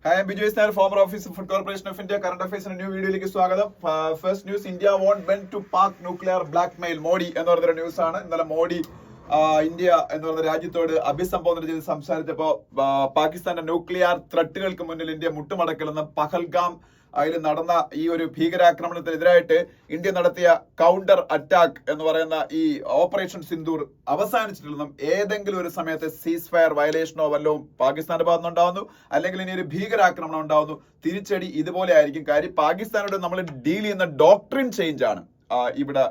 Hi, I'm Vijay Snar, former officer of Food Corporation of India. Current affairs in a new video. First news: India won't bend to Pak nuclear blackmail. Modi എന്നൊരു news ആണ്. ഇന്നലെ Modi India എന്ന് പറഞ്ഞ രാജ്യത്തോട് അഭിസംബോധന ചെയ്ത് സംസാരിച്ചപ്പോൾ പാകിസ്ഥാന്റെ nuclear ത്രെട്ടുകൾക്ക് മുന്നിൽ ഇന്ത്യ മുട്ടുമടക്കലെന്ന് പഹൽഗാം അതിൽ നടന്ന ഈ ഒരു ഭീകരാക്രമണത്തിനെതിരായിട്ട് ഇന്ത്യ നടത്തിയ കൗണ്ടർ അറ്റാക്ക് എന്ന് പറയുന്ന ഈ ഓപ്പറേഷൻ സിന്ദൂർ അവസാനിച്ചിട്ടില്ലെന്നും ഏതെങ്കിലും ഒരു സമയത്ത് സീസ് ഫയർ വയലേഷനോ വല്ലതും പാകിസ്ഥാന്റെ ഭാഗത്തുനിന്ന് ഉണ്ടാവുന്നു, അല്ലെങ്കിൽ ഇനി ഒരു ഭീകരാക്രമണം ഉണ്ടാവുന്നു, തിരിച്ചടി ഇതുപോലെ ആയിരിക്കും. കാര്യം പാകിസ്ഥാനോട് നമ്മൾ ഡീൽ ചെയ്യുന്ന ഡോക്ട്രിൻ ചേഞ്ച് ആണ് ഇവിടെ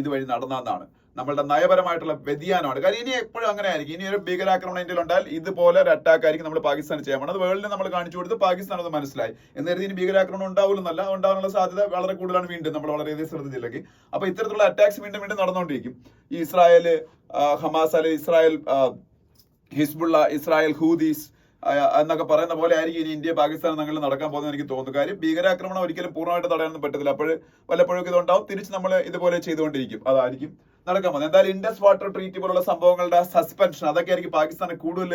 ഇതുവഴി നടന്നതെന്നാണ്. നമ്മളുടെ നയപരമായിട്ടുള്ള വ്യതിയാനമാണ്. കാര്യം ഇനി എപ്പോഴും അങ്ങനെ ആയിരിക്കും. ഇനി ഒരു ഭീകരാക്രമണം ഇന്ത്യയിൽ ഉണ്ടായാൽ ഇതുപോലെ ഒരു അറ്റാക്ക് ആയിരിക്കും നമ്മൾ പാകിസ്ഥാൻ ചെയ്യാൻ പോകുന്നത്. അത് വേൾഡിന് നമ്മൾ കാണിച്ചു കൊടുത്ത് പാകിസ്ഥാൻ അത് മനസ്സിലായി. എന്ന് ഇനി ഭീകരാക്രമണം ഉണ്ടാവില്ലെന്നല്ല, ഉണ്ടാകാനുള്ള സാധ്യത വളരെ കൂടുതലാണ്. വീണ്ടും നമ്മൾ വളരെയധികം ശ്രദ്ധിച്ചില്ലെങ്കിൽ അപ്പൊ ഇത്തരത്തിലുള്ള അറ്റാക്സ് വീണ്ടും വീണ്ടും നടന്നുകൊണ്ടിരിക്കും. ഈ ഇസ്രായേൽ ഹമാസ്, അല്ലെങ്കിൽ ഇസ്രായേൽ ഹിസ്ബുള്ള, ഇസ്രായേൽ ഹൂദീസ് എന്നൊക്കെ പറയുന്ന പോലെ ആയിരിക്കും ഇനി ഇന്ത്യ പാകിസ്ഥാൻ തങ്ങളിൽ നടക്കാൻ പോകുന്നത് എനിക്ക് തോന്നുന്നു. കാര്യം ഭീകരാക്രമണം ഒരിക്കലും പൂർണ്ണമായിട്ട് തടയാനൊന്നും പറ്റത്തില്ല. അപ്പോൾ വല്ലപ്പോഴും ഇതുണ്ടാവും, തിരിച്ച് നമ്മൾ ഇതുപോലെ ചെയ്തുകൊണ്ടിരിക്കും. അതായിരിക്കും നടക്കാൻ പോകുന്നത്. എന്തായാലും ഇൻഡസ് വാട്ടർ ട്രീറ്റി പോലുള്ള സംഭവങ്ങളുടെ സസ്പെൻഷൻ, അതൊക്കെ ആയിരിക്കും പാകിസ്ഥാന് കൂടുതൽ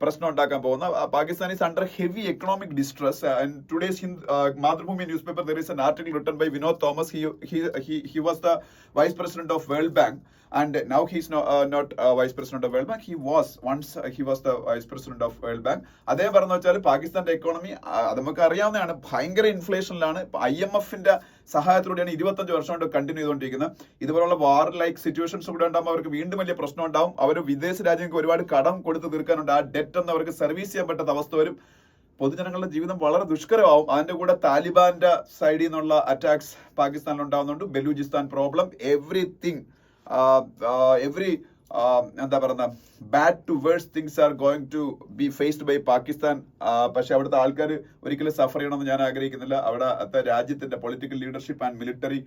പ്രശ്നം ഉണ്ടാക്കാൻ പോകുന്നത്. Pakistan is under heavy economic distress. And today's Mathrubhumi news paper there is an article written by Vinod Thomas. He was the vice president of World Bank, and now he's not vice president of World Bank. He was the vice president of World Bank. അദ്ദേഹം പറഞ്ഞു വെച്ചാൽ പാകിസ്ഥാന്റെ economy നമുക്ക് അറിയാവുന്നതാണ്, ഭയങ്കര ഇൻഫ്ലേഷനിലാണ്. IMF-ന്റെ സഹായത്തിലൂടെയാണ് 25 വർഷം കൊണ്ട് continue ചെയ്തുകൊണ്ടിരിക്കുന്നത്. ഇതുപോലുള്ള വാർ ലൈക്ക് സിറ്റുവേഷൻസ് കൂടെ ഉണ്ടാകുമ്പോൾ അവർക്ക് വീണ്ടും വലിയ പ്രശ്നം ഉണ്ടാവും. അവർ വിദേശ രാജ്യങ്ങൾക്ക് ഒരുപാട് കടം കൊടുത്ത് തീർക്കാനുണ്ട്. ആ ഡെറ്റ് എന്ന് അവർക്ക് സർവീസ് ചെയ്യാൻ പറ്റാത്ത അവസ്ഥ വരും. പൊതുജനങ്ങളുടെ ജീവിതം വളരെ ദുഷ്കരമാവും. അതിന്റെ കൂടെ താലിബാന്റെ സൈഡിൽ നിന്നുള്ള അറ്റാക്സ് പാകിസ്ഥാനിൽ ഉണ്ടാകുന്നുണ്ട്. ബലൂചിസ്ഥാൻ പ്രോബ്ലം, എവറിത്തിങ് എന്താ പറയുന്ന bad to worse things are going to be faced by Pakistan. പക്ഷെ അവിടുത്തെ ആൾക്കാർ ഒരിക്കലും സഫർ ചെയ്യണമെന്ന് ഞാൻ ആഗ്രഹിക്കുന്നില്ല. അവിടുത്തെ രാജ്യത്തിന്റെ political leadership and military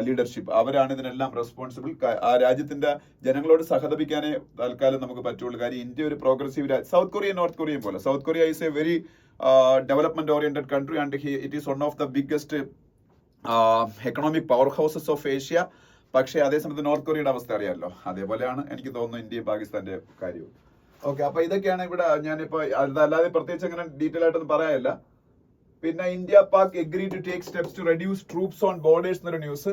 leadership, അവരാണ് ഇതിനെല്ലാം റെസ്പോൺസിബിൾ. ആ രാജ്യത്തിന്റെ ജനങ്ങളോട് സഹതപിക്കാനേ തൽക്കാലം നമുക്ക് പറ്റുള്ളൂ. കാര്യം ഇന്ത്യ ഒരു progressive South Korea, North Korea പോലെ. South Korea is a very development oriented country and it is one of the biggest economic power houses of Asia. പക്ഷേ അതേസമയത്ത് നോർത്ത് കൊറിയയുടെ അവസ്ഥ അറിയാമല്ലോ. അതേപോലെയാണ് എനിക്ക് തോന്നുന്നു ഇന്ത്യയും പാകിസ്ഥാന്റെ കാര്യവും. ഓക്കെ, അപ്പൊ ഇതൊക്കെയാണ് ഇവിടെ ഞാനിപ്പോ, അതല്ലാതെ പ്രത്യേകിച്ച് അങ്ങനെ ഡീറ്റെയിൽ ആയിട്ടൊന്നും പറയാനില്ല. പിന്നെ India Pak agree to take steps to reduce troops on borders എന്നൊരു ന്യൂസ്.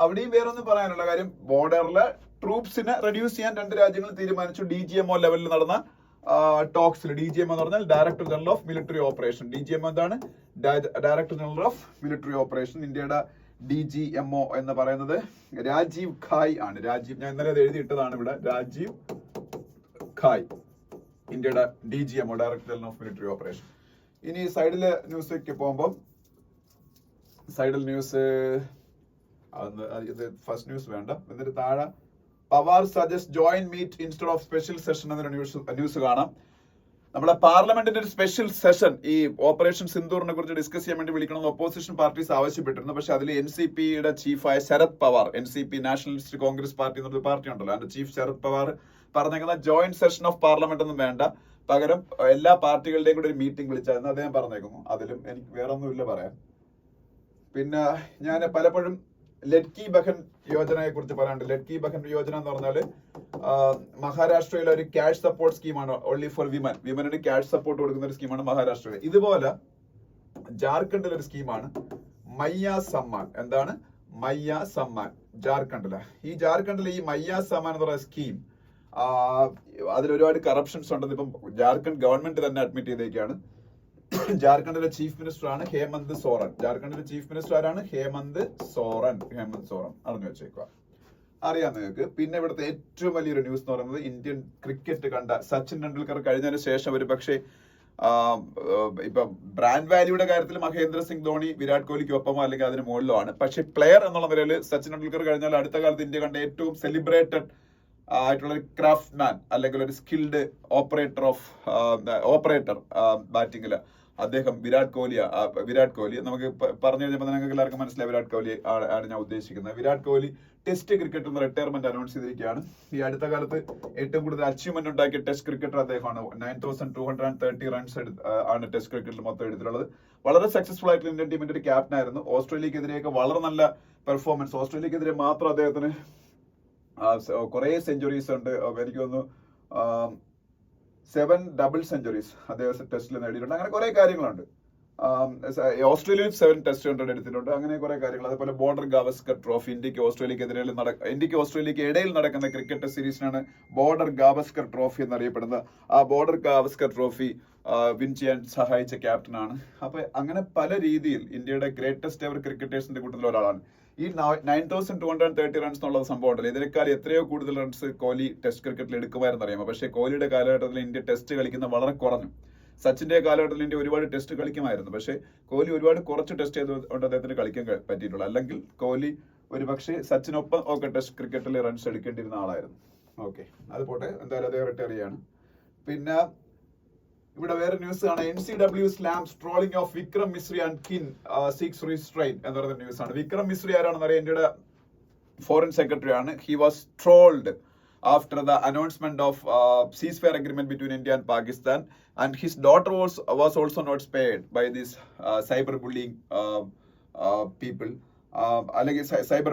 അവിടെയും വേറെ ഒന്നും പറയാനുള്ള കാര്യം, ബോർഡറിലെ ട്രൂപ്സിനെ റെഡ്യൂസ് ചെയ്യാൻ രണ്ട് രാജ്യങ്ങൾ തീരുമാനിച്ചു. DGMO ലെവലിൽ നടന്ന ടോക്സിൽ, DGMO എന്ന് പറഞ്ഞാൽ director general of military operation. DGMO എന്താണ്? Director general of military operation. ഇന്ത്യയുടെ DGMO എന്ന് പറയുന്നത് രാജീവ് ഖായ് ആണ്. ഞാൻ ഇന്നലെ അത് എഴുതിയിട്ടതാണ് ഇവിടെ. രാജീവ് ഖായ്, ഇന്ത്യയുടെ DGMO, director general of military operation. ഇനി സൈഡിലെ ന്യൂസിലേക്ക് പോകുമ്പോൾ, സൈഡിൽ ന്യൂസ് ഇത് ഫസ്റ്റ് ന്യൂസ് വേണ്ട. എന്നിട്ട് താഴെ Pawar suggest joint meet instead of special session എന്നൊരു ന്യൂസ് കാണാം. നമ്മുടെ പാർലമെന്റിന്റെ ഒരു സ്പെഷ്യൽ സെഷൻ ഈ ഓപ്പറേഷൻ സിന്ദൂറിനെ കുറിച്ച് ഡിസ്കസ് ചെയ്യാൻ വേണ്ടി വിളിക്കണമെന്ന് ഒപ്പോസിഷൻ പാർട്ടീസ് ആവശ്യപ്പെട്ടിരുന്നു. പക്ഷെ അതിൽ NCPയുടെ ചീഫായ Sharad Pawar, NCP Nationalist Congress Party എന്നൊരു പാർട്ടി ഉണ്ടല്ലോ, അതിന്റെ ചീഫ് ശരത് പവാർ പറഞ്ഞേക്കുന്ന ജോയിന്റ് സെഷൻ ഓഫ് പാർലമെന്റ് ഒന്നും വേണ്ട, പകരം എല്ലാ പാർട്ടികളുടെയും കൂടെ ഒരു മീറ്റിംഗ് വിളിച്ചായിരുന്നു അദ്ദേഹം പറഞ്ഞേക്കുന്നു. അതിലും എനിക്ക് വേറെ ഒന്നുമില്ല പറയാൻ. പിന്നെ ഞാൻ പലപ്പോഴും ലഡ്കി ബഹൻ യോജനയെ കുറിച്ച് പറയാനുണ്ട്. ലഡ്കി ബഹൻ യോജന എന്ന് പറഞ്ഞാൽ മഹാരാഷ്ട്രയിലെ ഒരു ക്യാഷ് സപ്പോർട്ട് സ്കീമാണ്. ഓൺലി ഫോർ വിമനിന് ക്യാഷ് സപ്പോർട്ട് കൊടുക്കുന്ന ഒരു സ്കീമാണ് മഹാരാഷ്ട്രയിൽ. ഇതുപോലെ ജാർഖണ്ഡിലെ ഒരു സ്കീമാണ് മയ്യ സമ്മാൻ. എന്താണ് മയ്യ സമ്മാൻ? ജാർഖണ്ഡിലെ ഈ മയ്യ സമ്മാൻ എന്ന് പറയുന്ന സ്കീം, അതിൽ ഒരുപാട് കറപ്ഷൻസ് ഉണ്ടെന്ന് ഇപ്പം ജാർഖണ്ഡ് ഗവൺമെന്റ് തന്നെ അഡ്മിറ്റ് ചെയ്തേക്കാണ്. ജാർഖണ്ഡിലെ ചീഫ് മിനിസ്റ്റർ ആണ് ഹേമന്ത് സോറൻ. ജാർഖണ്ഡിലെ ചീഫ് മിനിസ്റ്റർ ആരാണ്? ഹേമന്ത് സോറൻ. അറിഞ്ഞു വെച്ചേക്കുക, അറിയാം നിങ്ങൾക്ക്. പിന്നെ ഇവിടുത്തെ ഏറ്റവും വലിയൊരു ന്യൂസ് എന്ന് പറയുന്നത്, ഇന്ത്യൻ ക്രിക്കറ്റ് കണ്ട സച്ചിൻ ടെണ്ടുൽക്കർ കഴിഞ്ഞതിന് ശേഷം ഒരു പക്ഷേ ഇപ്പൊ ബ്രാൻഡ് വാല്യൂയുടെ കാര്യത്തിൽ മഹേന്ദ്ര സിംഗ് ധോണി വിരാട് കോഹ്ലിക്ക് ഒപ്പമോ അല്ലെങ്കിൽ അതിന് മുകളിലോ ആണ്. പക്ഷെ പ്ലെയർ എന്നുള്ള നിലയിൽ സച്ചിൻ ടെണ്ടുൽക്കർ കഴിഞ്ഞാൽ അടുത്ത കാലത്ത് ഇന്ത്യ കണ്ട ഏറ്റവും സെലിബ്രേറ്റഡ് ആയിട്ടുള്ള ഒരു ക്രാഫ്റ്റ് മാൻ അല്ലെങ്കിൽ ഒരു സ്കിൽഡ് ഓപ്പറേറ്റർ ബാറ്റിംഗില് അദ്ദേഹം വിരാട് കോഹ്ലി നമുക്ക് പറഞ്ഞു കഴിഞ്ഞപ്പോൾ നിങ്ങൾക്ക് എല്ലാവർക്കും മനസ്സിലായി വിരാട് കോഹ്ലി ആണ് ഞാൻ ഉദ്ദേശിക്കുന്നത്. വിരാട് കോഹ്ലി ടെസ്റ്റ് ക്രിക്കറ്റിൽ നിന്ന് റിട്ടയർമെന്റ് അനൗൺസ് ചെയ്തിരിക്കുകയാണ്. ഈ അടുത്ത കാലത്ത് ഏറ്റവും കൂടുതൽ അച്ചീവ്മെന്റ് ഉണ്ടാക്കിയ ടെസ്റ്റ് ക്രിക്കറ്റർ അദ്ദേഹമാണ്. 9230 റൺസ് ആണ് ടെസ്റ്റ് ക്രിക്കറ്റിൽ മൊത്തം എടുത്തിട്ടുള്ളത്. വളരെ സക്സസ്ഫുൾ ആയിട്ടുള്ള ഇന്ത്യൻ ടീമിന്റെ ഒരു ക്യാപ്റ്റൻ ആയിരുന്നു. ഓസ്ട്രേലിയക്കെതിരെയൊക്കെ വളരെ നല്ല പെർഫോമൻസ്. ഓസ്ട്രേലിയക്കെതിരെ മാത്രം അദ്ദേഹത്തിന് കുറെ സെഞ്ചുറീസ് ഉണ്ട്. എനിക്ക് തോന്നുന്നു 7 ഡബിൾ സെഞ്ചുറീസ് അദ്ദേഹം ടെസ്റ്റിൽ നേടിയിട്ടുണ്ട്. അങ്ങനെ കുറെ കാര്യങ്ങളുണ്ട്. ഓസ്ട്രേലിയയിൽ 7 ടെസ്റ്റ് 100 എടുത്തിട്ടുണ്ട്. അങ്ങനെ കുറെ കാര്യങ്ങൾ. അതുപോലെ ബോർഡർ ഗാവസ്കർ ട്രോഫി, ഇന്ത്യക്ക് ഓസ്ട്രേലിയക്ക് ഇടയിൽ നടക്കുന്ന ക്രിക്കറ്റ് സീരീസിനാണ് ബോർഡർ ഗാവസ്കർ ട്രോഫി എന്നറിയപ്പെടുന്നത്. ആ ബോർഡർ ഗാവസ്കർ ട്രോഫി വിൻ ചെയ്യാൻ സഹായിച്ച ക്യാപ്റ്റനാണ്. അപ്പൊ അങ്ങനെ പല രീതിയിൽ ഇന്ത്യയുടെ ഗ്രേറ്റസ്റ്റ് എവർ ക്രിക്കറ്റേഴ്സിന്റെ കൂട്ടത്തിൽ ഒരാളാണ്. ഈ 9230 റൺസ് എന്നുള്ള സംഭവം ഉണ്ടല്ലോ, ഇതിനേക്കാൾ എത്രയോ കൂടുതൽ റൺസ് കോഹ്ലി ടെസ്റ്റ് ക്രിക്കറ്റിൽ എടുക്കുമായിരുന്നു അറിയാമോ. പക്ഷേ കോഹ്ലിയുടെ കാലഘട്ടത്തിൽ ഇന്ത്യ ടെസ്റ്റ് കളിക്കുന്ന വളരെ കുറഞ്ഞു. സച്ചിന്റെ കാലഘട്ടത്തിൽ ഇന്ത്യ ഒരുപാട് ടെസ്റ്റ് കളിക്കുമായിരുന്നു. പക്ഷേ കോഹ്ലി ഒരുപാട് കുറച്ച് ടെസ്റ്റ് ചെയ്തുകൊണ്ട് അദ്ദേഹത്തിന് കളിക്കാൻ പറ്റിയിട്ടുള്ളൂ. അല്ലെങ്കിൽ കോഹ്ലി ഒരുപക്ഷെ സച്ചിനൊപ്പം ഒക്കെ ടെസ്റ്റ് ക്രിക്കറ്റിൽ റൺസ് എടുക്കേണ്ടിരുന്ന ആളായിരുന്നു. ഓക്കെ, അത് പോട്ടെ. എന്തായാലും അദ്ദേഹം റിട്ടയർ ചെയ്യാണ്. പിന്നെ ഇവിടെ വേറെ ന്യൂസ് ആണ്. NCW slams trolling of Vikram Misri and kin seeks restraint എന്ന് പറയുന്ന ന്യൂസ് ആണ്. വിക്രം മിശ്രി ആരാണെന്ന് അറിയാം, ഇന്ത്യയുടെ ഫോറിൻ സെക്രട്ടറി ആണ്. He was trolled after the announcement of ceasefire agreement between India and Pakistan, and his daughter was also not spared by these cyberbullying people, അല്ലെങ്കിൽ cyber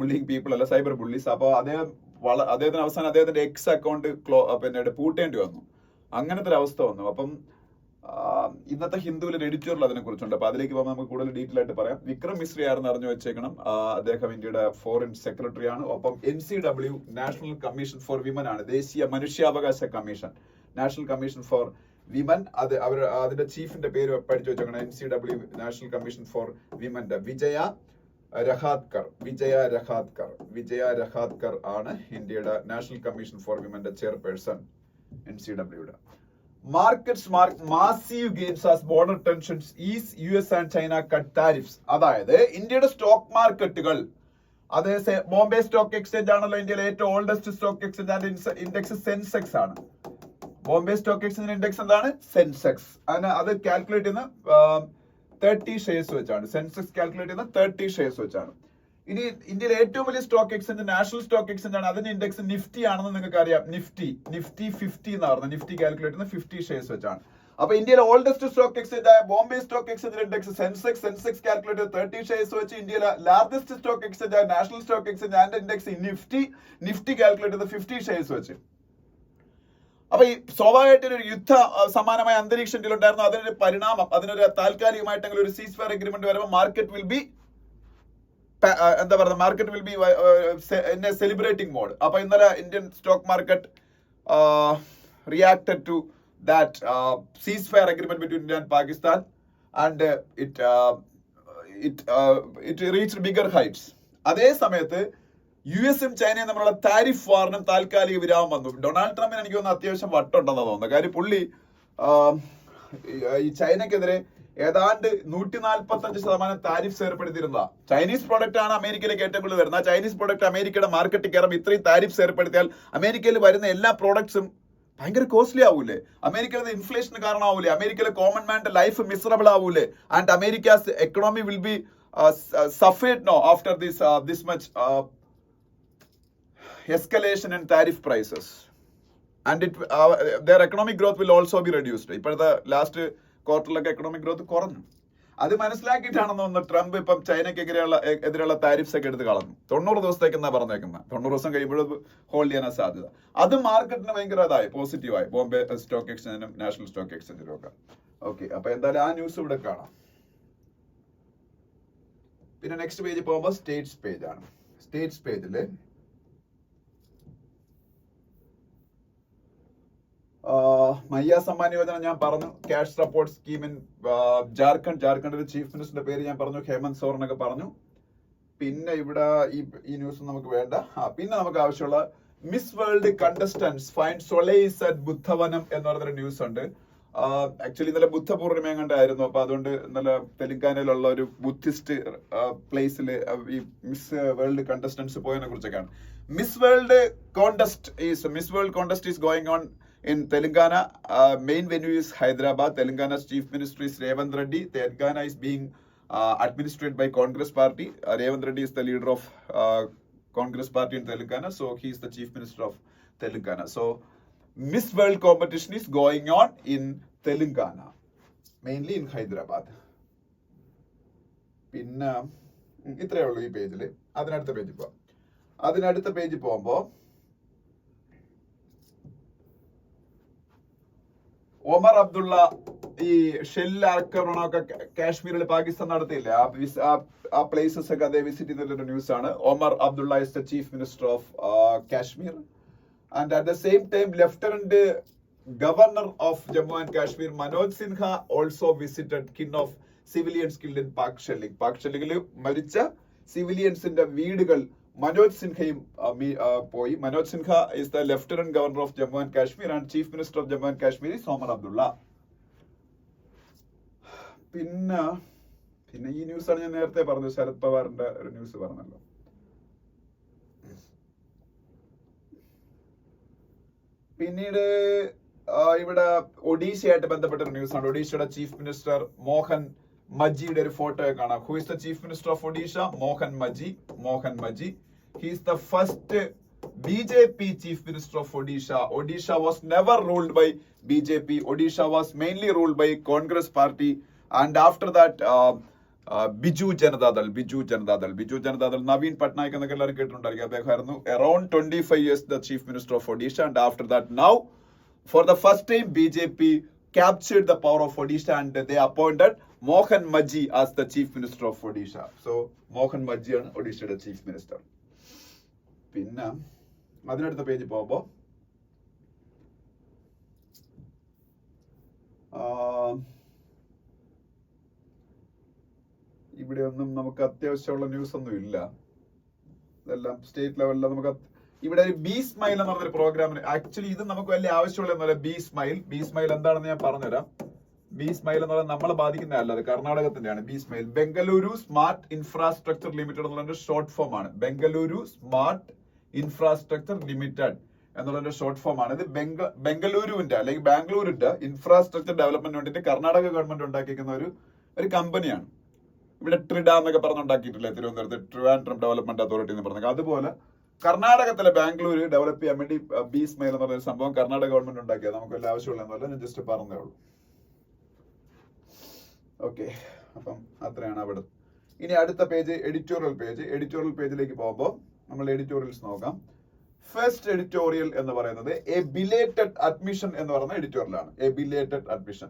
bullying people അല്ല, cyber bullies. അപ്പോൾ അദ്ദേഹത്തിന് അവസാനം അദ്ദേഹത്തിന്റെ X account പിന്നെ പൂട്ടേണ്ടി വന്നു. അങ്ങനത്തെ ഒരു അവസ്ഥ വന്നു. അപ്പം ഇന്നത്തെ ഹിന്ദുവിൽ ഒരു എഡിറ്റോറിയൽ അതിനെ കുറിച്ചുണ്ട്. അപ്പൊ അതിലേക്ക് പോകുമ്പോൾ നമുക്ക് കൂടുതൽ ഡീറ്റെയിൽ ആയിട്ട് പറയാം. വിക്രം മിശ്രി ആരെന്ന് അറിഞ്ഞു വെച്ചേക്കണം. അദ്ദേഹം ഇന്ത്യയുടെ ഫോറിൻ സെക്രട്ടറി ആണ്. ഒപ്പം NCW National Commission for Women ആണ്, ദേശീയ മനുഷ്യാവകാശ commission, National Commission for Women. അതിന്റെ ചീഫിന്റെ പേര് പഠിച്ചു വെച്ചേക്കണം. NCW നാഷണൽ കമ്മീഷൻ ഫോർ വിമന്റെ വിജയ രഹാത്കർ ആണ് ഇന്ത്യയുടെ നാഷണൽ കമ്മീഷൻ ഫോർ വിമന്റെ ചെയർപേഴ്സൺ NCWയുടെ. Markets mark massive gains as border tensions ease, US and China cut tariffs. അതായത് ഇന്ത്യയുടെ സ്റ്റോക്ക് മാർക്കറ്റുകൾ, അത് ബോംബെ സ്റ്റോക്ക് എക്സ്ചേഞ്ച് ആണല്ലോ ഇന്ത്യയിലെ ഏറ്റവും ഓൾഡസ്റ്റ് സ്റ്റോക്ക് എക്സ്ചേഞ്ച്. അതിന്റെ ഇൻഡെക്സ് സെൻസെക്സ് ആണ്. ബോംബെ സ്റ്റോക്ക് എക്സ്ചേഞ്ചിന്റെ ഇൻഡെക്സ് എന്താണ്? സെൻസെക്സ്. അത് കാൽക്കുലേറ്റ് ചെയ്യുന്ന 30 ഷെയർസ് വെച്ചാണ്. സെൻസെക്സ് കാൽക്കുലേറ്റ് ചെയ്യുന്ന 30 ഷെയർസ് വെച്ചാണ്. ഇനി ഇന്ത്യയിലെ ഏറ്റവും വലിയ stock exchange national Stock exchange ആണ്. അതിന്റെ ഇൻഡെക്സ് നിഫ്റ്റി ആണെന്ന് നിങ്ങൾക്ക് അറിയാം. നിഫ്റ്റി 50 എന്ന് പറഞ്ഞത് നിഫ്റ്റി കാൽക്കുലേറ്റ് ചെയ്യുന്ന 50 ഷെയർസ് വെച്ചാണ്. അപ്പൊ ഇന്ത്യയിലെ ഓൾഡസ്റ്റ് സ്റ്റോക്ക് എക്സ്ചേഞ്ച് ആയ ബോംബെ സ്റ്റോക്ക് എക്സ്ചേഞ്ചിന്റെ ഇൻഡെക്സ് സെൻസെക്സ് കാൽക്കുലേറ്റ് 30 ഷെയർസ് വെച്ച്. ഇന്ത്യയിലെ ലാർജസ്റ്റ് സ്റ്റോക്ക് എക്സ്ചേഞ്ച് ആയ നാഷണൽ സ്റ്റോക്ക് എക്സ്ചേഞ്ച് അതിന്റെ ഇൻഡെക്സ് നിഫ്റ്റി കാൽക്കുലേറ്റ് ചെയ്ത് 50 ഷെയർസ് വെച്ച്. അപ്പൊ ഈ സ്വാഭാവികമായിട്ട് ഒരു യുദ്ധ സമാനമായ അന്തരീക്ഷം ഉണ്ടായിരുന്നു. അതിനൊരു പരിണാമം, അതിനൊരു താൽക്കാലികമായിട്ടെങ്കിലും ഒരു സീസ് ഫയർ അഗ്രിമെന്റ് വരുമ്പോൾ market will be celebrating mode. അപ്പൊ ഇന്നലെ Indian stock market reacted to that ceasefire agreement between India and Pakistan, and it reached bigger heights. അതേ സമയത്ത് US-ഉം ചൈനയും തമ്മിലുള്ള താരിഫ് വാറിനും താൽക്കാലിക വിരാമം വന്നു. ഡൊണാൾഡ് ട്രംപിന് എനിക്ക് തോന്നുന്നു അത്യാവശ്യം വട്ടുണ്ടെന്നാണ് തോന്നുന്നത്. കാര്യം പുള്ളി ഈ ചൈനക്കെതിരെ ഏതാണ്ട് 145% താരിഫ്സ് ഏർപ്പെടുത്തിയിരുന്നതാ. ചൈനീസ് പ്രൊഡക്റ്റ് ആണ് അമേരിക്കയിലേക്ക് ഏറ്റവും കൂടുതൽ വരുന്നത്. ചൈനീസ് പ്രൊഡക്റ്റ് അമേരിക്കയുടെ മാർക്കറ്റിൽ കയറുമ്പോൾ ഇത്രയും താരിഫ്സ് ഏർപ്പെടുത്തിയാൽ അമേരിക്കയിൽ വരുന്ന എല്ലാ പ്രോഡക്ട്സും ഭയങ്കര കോസ്റ്റ്ലി ആവൂലേ? അമേരിക്കയിലെ ഇൻഫ്ലേഷന് കാരണമാവൂലേ? അമേരിക്കയിലെ കോമൺ മാന്റെ ലൈഫ് മിസറബിൾ ആവൂലേ? And America's economy will be suffered no after this much escalation in tariff prices, and their economic growth will also be reduced. ഇപ്പോഴത്തെ ലാസ്റ്റ് ക്വാർട്ടറിലൊക്കെ എക്കണോമിക് ഗ്രോത്ത് കുറഞ്ഞു. അത് മനസ്സിലാക്കിയിട്ടാണെന്ന് തോന്നുന്നു ട്രംപ് ഇപ്പം ചൈനയ്ക്കെതിരെയുള്ള താരിഫ്സ് ഒക്കെ എടുത്ത് കളഞ്ഞു. 90 ദിവസത്തേക്ക് എന്നാ പറഞ്ഞേക്കുന്നത്. 90 ദിവസം കഴിയുമ്പോഴും ഹോൾഡ് ചെയ്യാനാണ് സാധ്യത. അത് മാർക്കറ്റിന് ഭയങ്കര പോസിറ്റീവായി, ബോംബെ സ്റ്റോക്ക് എക്സ്ചേഞ്ചിനും നാഷണൽ സ്റ്റോക്ക് എക്സ്ചേഞ്ചിനും ഒക്കെ. ഓക്കെ, അപ്പൊ എന്തായാലും ആ ന്യൂസ് ഇവിടെ കാണാം. പിന്നെ നെക്സ്റ്റ് പേജ് പോകുമ്പോൾ സ്റ്റേറ്റ്സ് പേജ് ആണ്. സ്റ്റേറ്റ്സ് പേജില് മയ്യ സമ്മാൻ യോജന ഞാൻ പറഞ്ഞു. ക്യാഷ് സപ്പോർട്ട് സ്കീം ഇൻ ജാർഖണ്ഡിന്റെ ചീഫ് മിനിസ്റ്ററിന്റെ പേര് ഞാൻ പറഞ്ഞു, ഹേമന്ത് സോറൻ ഒക്കെ പറഞ്ഞു. പിന്നെ ഇവിടെ ഈ ന്യൂസ് നമുക്ക് വേണ്ട. പിന്നെ നമുക്ക് ആവശ്യമുള്ള miss World contestants find സൊളേസ് at ബുദ്ധവനം എന്ന് പറഞ്ഞൊരു ന്യൂസ് ഉണ്ട്. ആക്ച്വലി ഇന്നലെ ബുദ്ധ പൂർണിമ കണ്ടായിരുന്നു. അപ്പൊ അതുകൊണ്ട് ഇന്നലെ തെലങ്കാനയിലുള്ള ഒരു ബുദ്ധിസ്റ്റ് പ്ലേസിൽ ഈ മിസ് വേൾഡ് കണ്ടസ്റ്റന്റ്സ് പോയതിനെ കുറിച്ചൊക്കെയാണ്. Miss World contest is going on in Telangana. Main venue is Hyderabad. Telangana's chief minister is Revanth Reddy. Telangana is being administered by Congress party. Revanth Reddy is the leader of Congress party in Telangana, so he is the chief minister of Telangana. So Miss World competition is going on in Telangana, mainly in Hyderabad. പിന്നെ ഇത്രയേ ഉള്ളൂ ഈ പേജിൽ. അതിനടുത്ത പേജിൽ പോകുമ്പോൾ ഒമർ അബ്ദുള്ള ഈ shell ആക്രമണമൊക്കെ കാശ്മീരിൽ പാകിസ്ഥാൻ നടത്തിയില്ല, ആ പ്ലേസസ് ഒക്കെ അതേ വിസിറ്റ് ചെയ്തിട്ടൊരു ന്യൂസ് ആണ്. Omar Abdullah is the chief minister of Kashmir and at the same time lieutenant governor of Jammu and Kashmir Manoj Sinha also visited kin of civilians killed in Pak shelling. Pak ഷെല്ലിംഗിൽ മരിച്ച സിവിലിയൻസിന്റെ വീടുകൾ മനോജ് സിൻഹയും പോയി. Manoj Sinha is the lieutenant governor of Jammu and Kashmir and chief minister of Jammu and Kashmir is Omar Abdullah. പിന്നെ ഈ ന്യൂസാണ് ഞാൻ നേരത്തെ പറഞ്ഞത്, ശരത് പവാറിന്റെ ഒരു ന്യൂസ് പറഞ്ഞല്ലോ. പിന്നീട് ഇവിടെ ഒഡീഷയായിട്ട് ബന്ധപ്പെട്ട ഒരു ന്യൂസാണ്. ഒഡീഷയുടെ ചീഫ് മിനിസ്റ്റർ മോഹൻ മജിയുടെ ഒരു ഫോട്ടോ കാണാം. Who is the chief minister of Odisha? Mohan Majhi. He is the first BJP chief minister of Odisha. Odisha was never ruled by BJP. Odisha was mainly ruled by Congress party, and after that Biju Janata Dal, Naveen Patnaik എന്നൊക്കെ എല്ലാവരും കേട്ടിട്ടുണ്ടായിരിക്കും. അദ്ദേഹമായിരുന്നു around 25 years the chief minister of Odisha, and after that now for the first time BJP captured the power of Odisha and they appointed Mohan Maji as the chief minister of Odisha. So Mohan Maji ആണ് ഒഡീഷയുടെ chief minister. പിന്നെ അതിനടുത്ത page പോകുമ്പോ ഇവിടെ ഒന്നും നമുക്ക് അത്യാവശ്യമുള്ള news ഒന്നും ഇല്ല. ഇതെല്ലാം സ്റ്റേറ്റ് ലെവലിൽ നമുക്ക് ഇവിടെ ഒരു ബി സ്മൈൽ എന്ന് പറഞ്ഞൊരു പ്രോഗ്രാമിന് ആക്ച്വലി ഇത് നമുക്ക് വലിയ ആവശ്യമുള്ള ബി സ്മൈൽ എന്താണെന്ന് ഞാൻ പറഞ്ഞുതരാം. ബി സ്മൈൽ എന്ന് പറയുന്നത് നമ്മളെ ബാധിക്കുന്ന അല്ല, അത് കർണാടകത്തിന്റെയാണ്. B smile Bengaluru smart infrastructure limited എന്നുള്ള ഷോർട്ട് ഫോം ആണ്. ബംഗളൂരു സ്മാർട്ട് ഇൻഫ്രാസ്ട്രക്ചർ ലിമിറ്റഡ് എന്നുള്ള ഷോർട്ട് ഫോം ആണ്. ഇത് ബംഗളൂരുവിന്റെ അല്ലെങ്കിൽ ബാംഗ്ലൂരിന്റെ ഇൻഫ്രാസ്ട്രക്ചർ ഡെവലപ്മെന്റ് വേണ്ടിയിട്ട് കർണാടക ഗവൺമെന്റ് ഉണ്ടാക്കിയിരിക്കുന്ന ഒരു കമ്പനിയാണ്. ഇവിടെ ട്രിഡ എന്നൊക്കെ പറഞ്ഞുണ്ടാക്കിയിട്ടില്ലേ തിരുവനന്തപുരത്ത്, ട്രിവാൻഡ്രം ഡെവലപ്മെന്റ് അതോറിറ്റി എന്ന് പറഞ്ഞത്. അതുപോലെ കർണാടകത്തിലെ ബാംഗ്ലൂര് ഡെവലപ്പ് ചെയ്യാൻ വേണ്ടി ബി സ്മൈൽ എന്ന് പറഞ്ഞ സംഭവം കർണാടക ഗവൺമെന്റ് ഉണ്ടാക്കിയത്. നമുക്ക് വലിയ ആവശ്യമുള്ളതെന്നല്ല, ഞാൻ ജസ്റ്റ് പറഞ്ഞതേ ഉള്ളൂ. ഓക്കെ, അപ്പം അത്രയാണ് അവിടെ. ഇനി അടുത്ത പേജ് എഡിറ്റോറിയൽ പേജിലേക്ക് പോകുമ്പോൾ നമ്മൾ എഡിറ്റോറിയൽസ് നോക്കാം. ഫസ്റ്റ് എഡിറ്റോറിയൽ എന്ന് പറയുന്നത് എ ബിലേറ്റഡ് അഡ്മിഷൻ എന്ന് പറയുന്ന എഡിറ്റോറിയലാണ്. എ ബിലേറ്റഡ് അഡ്മിഷൻ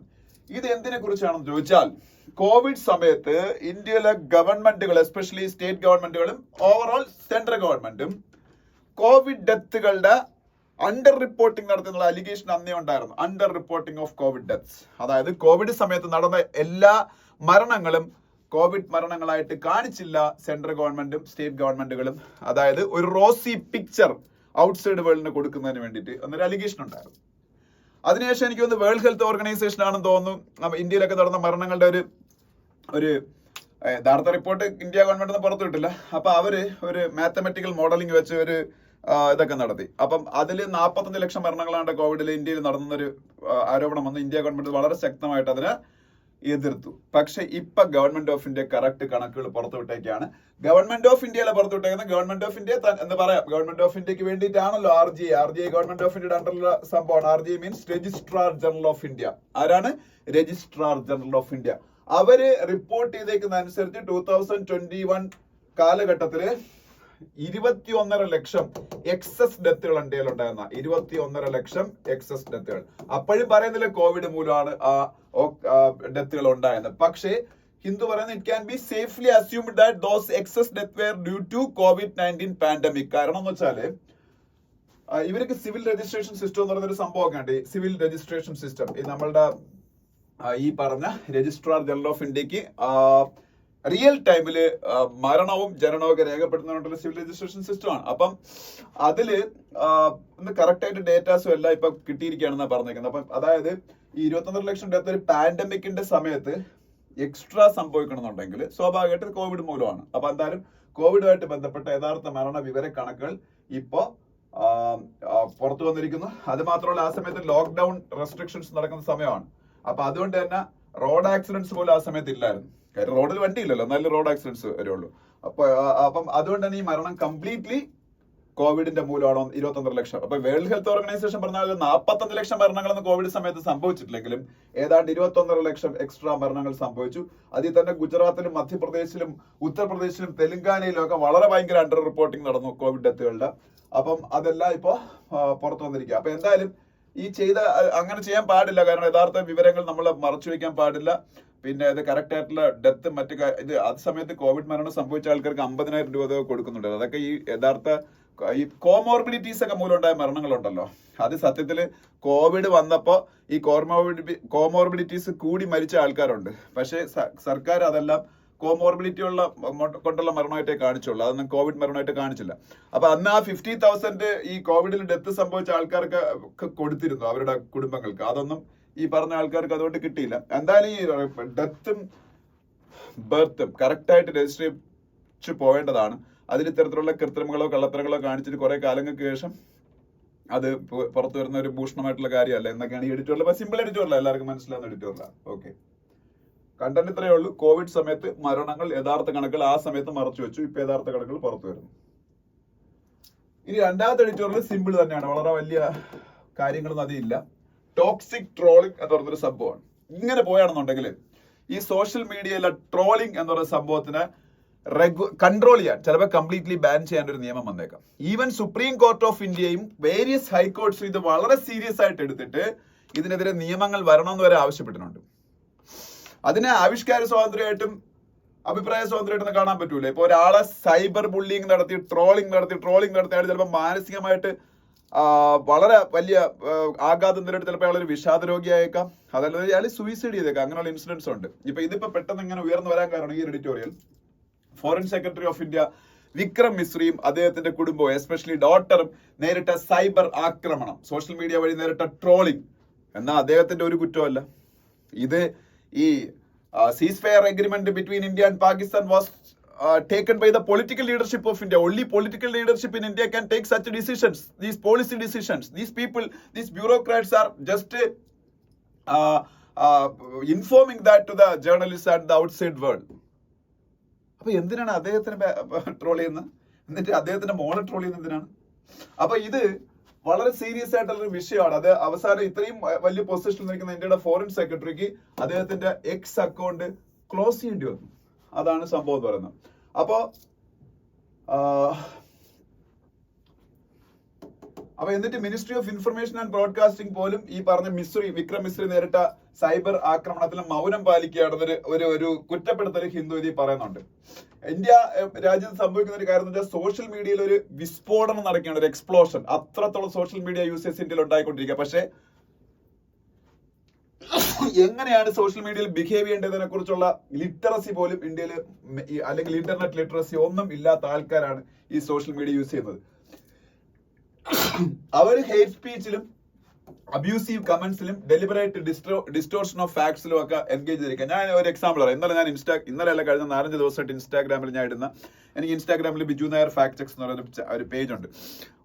ഇത് എന്തിനെ കുറിച്ചാണെന്ന് ചോദിച്ചാൽ, കോവിഡ് സമയത്ത് ഇന്ത്യയിലെ ഗവൺമെന്റുകൾ എസ്പെഷ്യലി സ്റ്റേറ്റ് ഗവൺമെന്റുകളും ഓവറോൾ സെൻട്രൽ ഗവൺമെന്റും കോവിഡ് ഡെത്തുകളുടെ അണ്ടർ റിപ്പോർട്ടിംഗ് നടത്തുന്ന അലിഗേഷൻ അന്നേ ഉണ്ടായിരുന്നു. Under reporting of Covid deaths, അതായത് കോവിഡ് സമയത്ത് നടന്ന എല്ലാ മരണങ്ങളും കോവിഡ് മരണങ്ങളായിട്ട് കാണിച്ചില്ല സെൻട്രൽ ഗവൺമെന്റും സ്റ്റേറ്റ് ഗവൺമെന്റുകളും. അതായത് ഒരു റോസി പിക്ചർ ഔട്ട്സൈഡ് വേൾഡിന് കൊടുക്കുന്നതിന് വേണ്ടിയിട്ട് എന്നൊരു അലിഗേഷൻ ഉണ്ടായിരുന്നു. അതിനുശേഷം എനിക്ക് തോന്നുന്നു വേൾഡ് ഹെൽത്ത് ഓർഗനൈസേഷൻ ആണെന്ന് തോന്നുന്നു ഇന്ത്യയിലൊക്കെ നടന്ന മരണങ്ങളുടെ ഒരു യഥാർത്ഥ റിപ്പോർട്ട് ഇന്ത്യ ഗവൺമെന്റ് ഒന്നും പുറത്തു വിട്ടില്ല. അപ്പൊ അവര് ഒരു മാത്തമെറ്റിക്കൽ മോഡലിംഗ് വെച്ച് ഒരു ഇതൊക്കെ നടത്തി. അപ്പം അതിൽ 45 ലക്ഷം മരണങ്ങളാണ് കോവിഡിൽ ഇന്ത്യയിൽ നടന്നൊരു ആരോപണം വന്ന് ഇന്ത്യ ഗവൺമെന്റ് വളരെ ശക്തമായിട്ട് അതിനെ എതിർത്തു. പക്ഷെ ഇപ്പൊ ഗവൺമെന്റ് ഓഫ് ഇന്ത്യ കറക്റ്റ് കണക്കുകൾ പുറത്തുവിട്ടേക്കാണ്. ഗവൺമെന്റ് ഓഫ് ഇന്ത്യയിലെ പുറത്തുവിട്ടേക്കുന്നത് ഗവൺമെന്റ് ഓഫ് ഇന്ത്യ എന്ന് പറയാം. ഗവൺമെന്റ് ഓഫ് ഇന്ത്യക്ക് വേണ്ടിയിട്ടാണല്ലോ RGI ഗവൺമെന്റ് ഓഫ് ഇന്ത്യയുടെ അണ്ടറിലുള്ള സംഭവമാണ്. RGI means registrar general of India. ആരാണ്? Registrar general of India. അവര് റിപ്പോർട്ട് ചെയ്തേക്കുന്ന അനുസരിച്ച് 2021 കാലഘട്ടത്തില് 21.5 ലക്ഷം എക്സസ് ഡെത്തുകൾ ഇന്ത്യയിൽ ഉണ്ടായിരുന്ന 21.5 ലക്ഷം എക്സസ് ഡെത്തുകൾ. അപ്പോഴും പറയുന്നില്ല കോവിഡ് മൂലമാണ് ആ ഡെത്തുകൾ ഉണ്ടായത്. പക്ഷേ ഹിന്ദു പറയുന്നത് it can be safely assumed that those excess death were due to COVID-19 pandemic. കാരണം എന്ന് വെച്ചാല് ഇവർക്ക് സിവിൽ രജിസ്ട്രേഷൻ സിസ്റ്റം എന്ന് പറയുന്നൊരു സംഭവമൊക്കെ ഉണ്ട്. സിവിൽ രജിസ്ട്രേഷൻ സിസ്റ്റം നമ്മളുടെ ഈ പറഞ്ഞ രജിസ്ട്രാർ ജനറൽ ഓഫ് ഇന്ത്യക്ക് റിയൽ ടൈമില് മരണവും ജനനവും ഒക്കെ രേഖപ്പെടുത്തുന്ന സിവിൽ രജിസ്ട്രേഷൻ സിസ്റ്റമാണ്. അപ്പം അതില് കറക്റ്റ് ആയിട്ട് ഡേറ്റാസും എല്ലാം ഇപ്പൊ കിട്ടിയിരിക്കുകയാണെന്നാണ് പറഞ്ഞേക്കുന്നത്. അപ്പം അതായത് ഈ 21 ലക്ഷം ഡെത്ത് ഒരു പാൻഡമിക്കിന്റെ സമയത്ത് എക്സ്ട്രാ സംഭവിക്കണമെന്നുണ്ടെങ്കിൽ സ്വാഭാവികമായിട്ട് കോവിഡ് മൂലമാണ്. അപ്പൊ എന്തായാലും കോവിഡുമായിട്ട് ബന്ധപ്പെട്ട യഥാർത്ഥ മരണ വിവര കണക്കുകൾ ഇപ്പോ പുറത്തു വന്നിരിക്കുന്നു. അത് മാത്രമല്ല ആ സമയത്ത് ലോക്ക്ഡൌൺ റെസ്ട്രിക്ഷൻസ് നടക്കുന്ന സമയമാണ്. അപ്പൊ അതുകൊണ്ട് തന്നെ റോഡ് ആക്സിഡന്റ്സ് പോലും ആ സമയത്ത് ഇല്ലായിരുന്നു. കാര്യം റോഡിൽ വണ്ടി ഇല്ലല്ലോ, എന്നാലും റോഡ് ആക്സിഡന്റ്സ് വരുള്ളൂ. അപ്പം അതുകൊണ്ട് തന്നെ ഈ മരണം കംപ്ലീറ്റ്ലി കോവിഡിന്റെ മൂലമാണോ 21 ലക്ഷം. അപ്പൊ വേൾഡ് ഹെൽത്ത് ഓർഗനൈസേഷൻ പറഞ്ഞാൽ 45 ലക്ഷം മരണങ്ങളൊന്നും കോവിഡ് സമയത്ത് സംഭവിച്ചിട്ടില്ലെങ്കിലും ഏതാണ്ട് 21 ലക്ഷം എക്സ്ട്രാ മരണങ്ങൾ സംഭവിച്ചു. അതിൽ തന്നെ ഗുജറാത്തിലും മധ്യപ്രദേശിലും ഉത്തർപ്രദേശിലും തെലങ്കാനയിലും ഒക്കെ വളരെ ഭയങ്കര അണ്ടർ റിപ്പോർട്ടിംഗ് നടന്നു കോവിഡ് ഡെത്തുകളുടെ. അപ്പം അതെല്ലാം ഇപ്പോ പുറത്തു വന്നിരിക്കുക. അപ്പൊ എന്തായാലും ഈ അങ്ങനെ ചെയ്യാൻ പാടില്ല. കാരണം യഥാർത്ഥ വിവരങ്ങൾ നമ്മൾ മറച്ചു വെക്കാൻ പാടില്ല. പിന്നെ ഇത് കറക്റ്റ് ആയിട്ടുള്ള ഡെത്ത് ഇത് അത് സമയത്ത് കോവിഡ് മരണം സംഭവിച്ച ആൾക്കാർക്ക് 50,000 രൂപ കൊടുക്കുന്നുണ്ട്. അതൊക്കെ ഈ യഥാർത്ഥ ഈ കോമോർബിഡിറ്റീസ് ഒക്കെ മൂലമുണ്ടായ മരണങ്ങളുണ്ടല്ലോ, അത് സത്യത്തില് കോവിഡ് വന്നപ്പോ ഈ കോമോർബിഡിറ്റീസ് കൂടി മരിച്ച ആൾക്കാരുണ്ട്. പക്ഷേ സർക്കാർ അതെല്ലാം കോമോർബിഡിറ്റി കൊണ്ടുള്ള മരണമായിട്ടേ കാണിച്ചുള്ളൂ, അതൊന്നും കോവിഡ് മരണമായിട്ട് കാണിച്ചില്ല. അപ്പൊ അന്ന് ആ 50,000 ഈ കോവിഡിൽ ഡെത്ത് സംഭവിച്ച ആൾക്കാർക്ക് കൊടുത്തിരുന്നു അവരുടെ കുടുംബങ്ങൾക്ക്. അതൊന്നും ഈ പറഞ്ഞ ആൾക്കാർക്ക് അതുകൊണ്ട് കിട്ടിയില്ല. എന്തായാലും ഈ ഡെത്തും ബർത്തും കറക്റ്റായിട്ട് രജിസ്റ്റർ ചെയ്ത് പോവേണ്ടതാണ്. അതിൽ ഇത്തരത്തിലുള്ള കൃത്രിമങ്ങളോ കള്ളത്തരങ്ങളോ കാണിച്ചിട്ട് കുറെ കാലങ്ങൾക്ക് ശേഷം അത് പുറത്തു വരുന്ന ഒരു ഭൂഷണമായിട്ടുള്ള കാര്യമല്ല എന്നൊക്കെയാണ് ഈ എഡിറ്റോറിയൽ. സിമ്പിൾ എഡിറ്റോറിയൽ, എല്ലാവർക്കും മനസ്സിലാവുന്ന എഡിറ്റോറിയലാണ്. ഓക്കെ, കണ്ടന്റ് ഇത്രയേ ഉള്ളൂ. കോവിഡ് സമയത്ത് മരണങ്ങൾ യഥാർത്ഥ കണക്കുകൾ ആ സമയത്ത് മറച്ചു വെച്ചു, ഇപ്പൊ യഥാർത്ഥ കണക്കുകൾ പുറത്തു വരുന്നു. ഇനി രണ്ടാമത്തെ എഡിറ്റോറിയൽ സിമ്പിൾ തന്നെയാണ്, വളരെ വലിയ കാര്യങ്ങളൊന്നും അതില്ല. ടോക്സിക് ട്രോളിംഗ് എന്ന് പറഞ്ഞൊരു സംഭവമാണ്. ഇങ്ങനെ പോയാണെന്നുണ്ടെങ്കിൽ ഈ സോഷ്യൽ മീഡിയയിലെ ട്രോളിംഗ് എന്ന് പറയുന്ന സംഭവത്തിന് കൺട്രോൾ ചെയ്യാൻ, ചിലപ്പോൾ കംപ്ലീറ്റ്ലി ബാൻ ചെയ്യാൻ ഒരു നിയമം വന്നേക്കാം. ഈവൻ സുപ്രീം കോർട്ട് ഓഫ് ഇന്ത്യയും വേരിയസ് ഹൈക്കോർട്ട്സും ഇത് വളരെ സീരിയസ് ആയിട്ട് എടുത്തിട്ട് ഇതിനെതിരെ നിയമങ്ങൾ വരണമെന്ന് വരെ ആവശ്യപ്പെട്ടിട്ടുണ്ട്. അതിനെ ആവിഷ്കാര സ്വാതന്ത്ര്യമായിട്ടും അഭിപ്രായ സ്വാതന്ത്ര്യമായിട്ടൊന്നും കാണാൻ പറ്റൂല. ഇപ്പൊ ഒരാളെ സൈബർ ബുള്ളിങ് നടത്തി ട്രോളിംഗ് നടത്തി അയാൾ ചിലപ്പോൾ മാനസികമായിട്ട് വളരെ വലിയ ആഘാതം നേരിട്ട് ചിലപ്പോൾ അയാളൊരു വിഷാദ രോഗിയായേക്കാം, അതല്ലാതെ അയാൾ സൂയിസൈഡ് ചെയ്തേക്കാം. അങ്ങനെയുള്ള ഇൻസിഡൻസ് ഉണ്ട്. ഇതിപ്പോ പെട്ടെന്ന് ഇങ്ങനെ ഉയർന്നു വരാൻ കാരണം ഈ editorial foreign secretary of India Vikram മിശ്രയും അദ്ദേഹത്തിന്റെ കുടുംബവും എസ്പെഷ്യലി ഡോട്ടറും നേരിട്ട സൈബർ ആക്രമണം, സോഷ്യൽ മീഡിയ വഴി നേരിട്ട ട്രോളിംഗ് എന്നാൽ അദ്ദേഹത്തിന്റെ ഒരു കുറ്റമല്ല. ഇത് ഈ ceasefire agreement between India and Pakistan was taken by the political leadership of India. Only political leadership in India can take such decisions, these policy decisions. These people, these bureaucrats are just informing that to the journalists and the outside world. അപ്പൊ എന്തിനാണ് അദ്ദേഹത്തിന് troll ചെയ്യുന്നത്? എന്നിട്ട് അദ്ദേഹത്തിന്റെ മോളെ troll ചെയ്യുന്നത് എന്തിനാണ്? അപ്പൊ ഇത് വളരെ സീരിയസ് ആയിട്ടുള്ള ഒരു വിഷയമാണ്. അത് അവസാനം ഇത്രയും വലിയ പൊസിഷനിൽ നിൽക്കുന്ന ഇന്ത്യയുടെ ഫോറിൻ സെക്രട്ടറിക്ക് അദ്ദേഹത്തിന്റെ എക്സ് അക്കൗണ്ട് ക്ലോസ് ചെയ്യേണ്ടി വന്നു. അതാണ് സംഭവം എന്ന് പറയുന്നത്. അപ്പൊ എന്നിട്ട് ministry of information and broadcasting പോലും ഈ പറഞ്ഞ വിക്രം മിശ്രി നേരിട്ട സൈബർ ആക്രമണത്തിൽ മൗനം പാലിക്കുകയാണെന്നൊരു ഒരു കുറ്റപ്പെടുത്തൽ ഹിന്ദു ഇതിൽ പറയുന്നുണ്ട്. ഇന്ത്യ രാജ്യത്ത് സംഭവിക്കുന്ന ഒരു കാര്യം എന്ന് വെച്ചാൽ സോഷ്യൽ മീഡിയയിൽ ഒരു വിസ്ഫോടനം നടക്കുകയാണ്, ഒരു എക്സ്പ്ലോഷൻ. അത്രത്തോളം സോഷ്യൽ മീഡിയ യൂസേഴ്സ് ഇന്ത്യയിൽ ഉണ്ടായിക്കൊണ്ടിരിക്കുക. പക്ഷേ എങ്ങനെയാണ് സോഷ്യൽ മീഡിയയിൽ ബിഹേവ് ചെയ്യേണ്ടതിനെ കുറിച്ചുള്ള ലിറ്ററസി പോലും ഇന്ത്യയിൽ, അല്ലെങ്കിൽ ഇന്റർനെറ്റ് ലിറ്ററസി ഒന്നും ഇല്ലാത്ത ആൾക്കാരാണ് ഈ സോഷ്യൽ മീഡിയ യൂസ് ചെയ്യുന്നത്. അവർ ഹേറ്റ് സ്പീച്ചിലും അബ്യൂസീവ് കമന്റ്സിലും ഡെലിബറേറ്റ് ഡിസ്റ്റോർഷൻ ഓഫ് ഫാക്ട്സിലും ഒക്കെ എൻഗേജ് ചെയ്തിരിക്കുക. ഞാൻ ഒരു എക്സാമ്പിൾ പറയാം. ഇന്നലെ അല്ല കഴിഞ്ഞ 4-5 ദിവസമായിട്ട് ഇൻസ്റ്റാഗ്രാമിൽ ഞാൻ ഇടുന്ന, എനിക്ക് ഇൻസ്റ്റാഗ്രാമിൽ ബിജു നായർ ഫാക്ട് ചെക്സ് എന്ന് പറയുന്ന ഒരു പേജ് ഉണ്ട്.